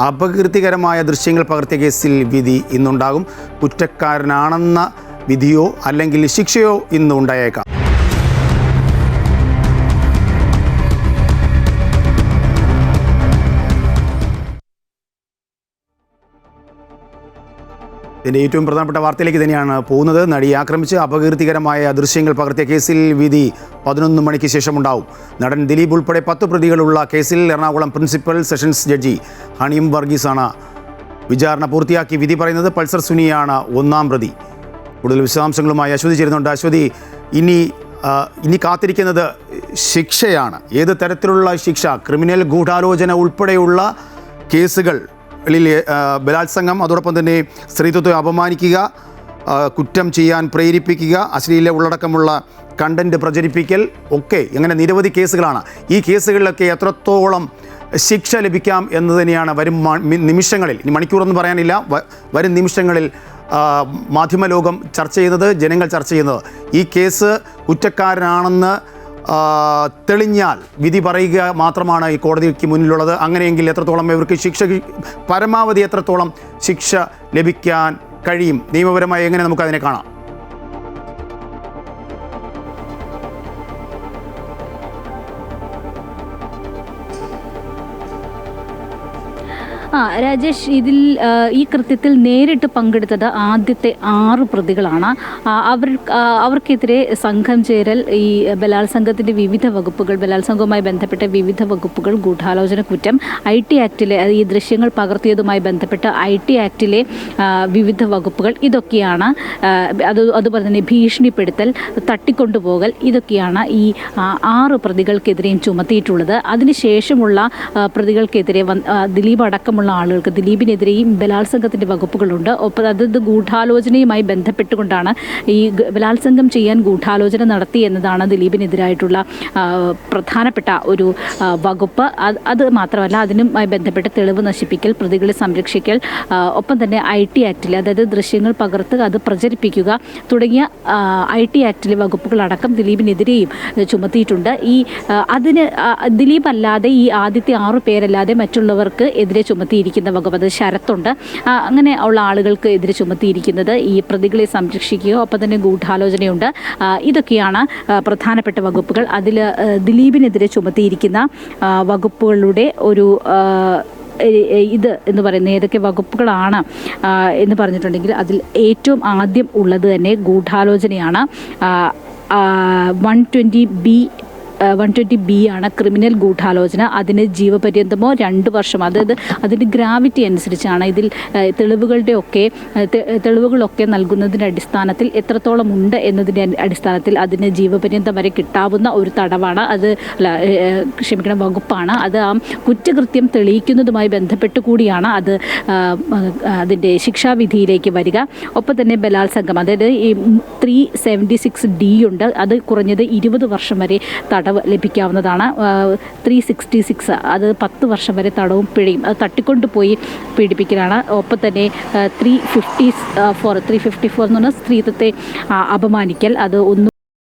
അപകീർത്തികരമായ ദൃശ്യങ്ങൾ പകർത്തിയ കേസിൽ വിധി ഇന്നുണ്ടാകും. കുറ്റക്കാരനാണെന്ന വിധിയോ അല്ലെങ്കിൽ ശിക്ഷയോ ഇന്ന് ഉണ്ടായേക്കാം. ഇതിൻ്റെ ഏറ്റവും പ്രധാനപ്പെട്ട വാർത്തയിലേക്ക് തന്നെയാണ് പോകുന്നത്. നടിയെ ആക്രമിച്ച് അപകീർത്തികരമായ ദൃശ്യങ്ങൾ പകർത്തിയ കേസിൽ വിധി 11 മണിക്ക് ശേഷം ഉണ്ടാവും. നടൻ ദിലീപ് ഉൾപ്പെടെ 10 പ്രതികളുള്ള കേസിൽ എറണാകുളം പ്രിൻസിപ്പൽ സെഷൻസ് ജഡ്ജി ഹണിയം വർഗീസാണ് വിചാരണ പൂർത്തിയാക്കി വിധി പറയുന്നത്. പൾസർ സുനിയാണ് 1-ാം പ്രതി. കൂടുതൽ വിശദാംശങ്ങളുമായി അശ്വതി ചേരുന്നുണ്ട്. അശ്വതി, ഇനി കാത്തിരിക്കുന്നത് ശിക്ഷയാണ്. ഏത് തരത്തിലുള്ള ശിക്ഷ? ക്രിമിനൽ ഗൂഢാലോചന ഉൾപ്പെടെയുള്ള കേസുകൾ ബലാത്സംഗം, അതോടൊപ്പം തന്നെ സ്ത്രീത്വത്തെ അപമാനിക്കുക, കുറ്റം ചെയ്യാൻ പ്രേരിപ്പിക്കുക, അശ്ലീല ഉള്ളടക്കമുള്ള കണ്ടന്റ് പ്രചരിപ്പിക്കൽ ഒക്കെ, അങ്ങനെ നിരവധി കേസുകളാണ്. ഈ കേസുകളിലൊക്കെ എത്രത്തോളം ശിക്ഷ ലഭിക്കാം എന്ന് തന്നെയാണ് വരും നിമിഷങ്ങളിൽ, ഇനി മണിക്കൂറൊന്നും പറയാനില്ല, വരും നിമിഷങ്ങളിൽ മാധ്യമലോകം ചർച്ച ചെയ്യുന്നത്, ജനങ്ങൾ ചർച്ച ചെയ്യുന്നത്. ഈ കേസ് കുറ്റക്കാരനാണെന്ന് തെളിഞ്ഞാൽ വിധി പറയുക മാത്രമാണ് ഈ കോടതിക്ക് മുന്നിലുള്ളത്. അങ്ങനെയെങ്കിൽ എത്രത്തോളം ഇവർക്ക് പരമാവധി എത്രത്തോളം ശിക്ഷ ലഭിക്കാൻ കഴിയും? നിയമപരമായി എങ്ങനെ നമുക്കതിനെ കാണാം? രാജേഷ്, ഇതിൽ ഈ കൃത്യത്തിൽ നേരിട്ട് പങ്കെടുത്തത് ആദ്യത്തെ 6 പ്രതികളാണ്. അവർക്കെതിരെ സംഘം ചേരൽ, ഈ ബലാത്സംഗത്തിൻ്റെ വിവിധ വകുപ്പുകൾ, ബലാത്സംഗവുമായി ബന്ധപ്പെട്ട വിവിധ വകുപ്പുകൾ, ഗൂഢാലോചന കുറ്റം, IT ആക്ടിലെ ഈ ദൃശ്യങ്ങൾ പകർത്തിയതുമായി ബന്ധപ്പെട്ട IT ആക്ടിലെ വിവിധ വകുപ്പുകൾ, ഇതൊക്കെയാണ്. അതുപോലെ തന്നെ ഭീഷണിപ്പെടുത്തൽ, തട്ടിക്കൊണ്ടുപോകൽ, ഇതൊക്കെയാണ് ഈ 6 പ്രതികൾക്കെതിരെയും ചുമത്തിയിട്ടുള്ളത്. അതിനുശേഷമുള്ള പ്രതികൾക്കെതിരെ ദിലീപ് അടക്കമുള്ള ആളുകൾക്ക്, ദിലീപിനെതിരെയും ബലാത്സംഗത്തിൻ്റെ വകുപ്പുകളുണ്ട്. ഒപ്പം അത് ഗൂഢാലോചനയുമായി ബന്ധപ്പെട്ടുകൊണ്ടാണ് ഈ ബലാത്സംഗം ചെയ്യാൻ ഗൂഢാലോചന നടത്തി എന്നതാണ് ദിലീപിനെതിരായിട്ടുള്ള പ്രധാനപ്പെട്ട ഒരു വകുപ്പ്. അത് മാത്രമല്ല, അതിനുമായി ബന്ധപ്പെട്ട തെളിവ് നശിപ്പിക്കൽ, പ്രതികളെ സംരക്ഷിക്കൽ, ഒപ്പം തന്നെ IT ആക്ടിലെ, അതായത് ദൃശ്യങ്ങൾ പകർത്തുക, അത് പ്രചരിപ്പിക്കുക തുടങ്ങിയ IT ആക്ടിലെ വകുപ്പുകളടക്കം ദിലീപിനെതിരെയും ചുമത്തിയിട്ടുണ്ട്. അതിന് ദിലീപ് അല്ലാതെ ഈ ആദ്യത്തെ 6 പേരല്ലാതെ മറ്റുള്ളവർക്ക് എതിരെ ചുമത്തിയിരിക്കുന്ന വകുപ്പ്, അത് ശരത്തുണ്ട്, അങ്ങനെ ഉള്ള ആളുകൾക്ക് എതിരെ ചുമത്തിയിരിക്കുന്നത് ഈ പ്രതികളെ സംരക്ഷിക്കുക, ഒപ്പം തന്നെ ഗൂഢാലോചനയുണ്ട്. ഇതൊക്കെയാണ് പ്രധാനപ്പെട്ട വകുപ്പുകൾ. അതിൽ ദിലീപിനെതിരെ ചുമത്തിയിരിക്കുന്ന വകുപ്പുകളുടെ ഒരു ഇത് എന്ന് പറയുന്നത് ഏതൊക്കെ വകുപ്പുകളാണ് എന്ന് പറഞ്ഞിട്ടുണ്ടെങ്കിൽ, അതിൽ ഏറ്റവും ആദ്യം ഉള്ളത് തന്നെ ഗൂഢാലോചനയാണ്. 120B ആണ് ക്രിമിനൽ ഗൂഢാലോചന. അതിന് ജീവപര്യന്തമോ 2 വർഷം, അതായത് അതിൻ്റെ ഗ്രാവിറ്റി അനുസരിച്ചാണ്. ഇതിൽ തെളിവുകളൊക്കെ നൽകുന്നതിൻ്റെ അടിസ്ഥാനത്തിൽ എത്രത്തോളം ഉണ്ട് എന്നതിൻ്റെ അടിസ്ഥാനത്തിൽ അതിന് ജീവപര്യന്തം വരെ കിട്ടാവുന്ന ഒരു തടവാണ് വകുപ്പാണ്. അത് ആ കുറ്റകൃത്യം തെളിയിക്കുന്നതുമായി ബന്ധപ്പെട്ട് കൂടിയാണ് അതിൻ്റെ ശിക്ഷാവിധിയിലേക്ക് വരിക. ഒപ്പം തന്നെ ബലാത്സംഗം, അതായത് ഈ 376D ഉണ്ട്, അത് കുറഞ്ഞത് 20 വർഷം വരെ തടവ് ലഭിക്കാവുന്നതാണ്. 366 അത് 10 വർഷം വരെ തടവും പിഴയും, അത് തട്ടിക്കൊണ്ടുപോയി പീഡിപ്പിക്കലാണ്. ഒപ്പം തന്നെ 354 എന്ന് പറഞ്ഞാൽ സ്ത്രീത്വത്തെ അപമാനിക്കൽ, അത് 1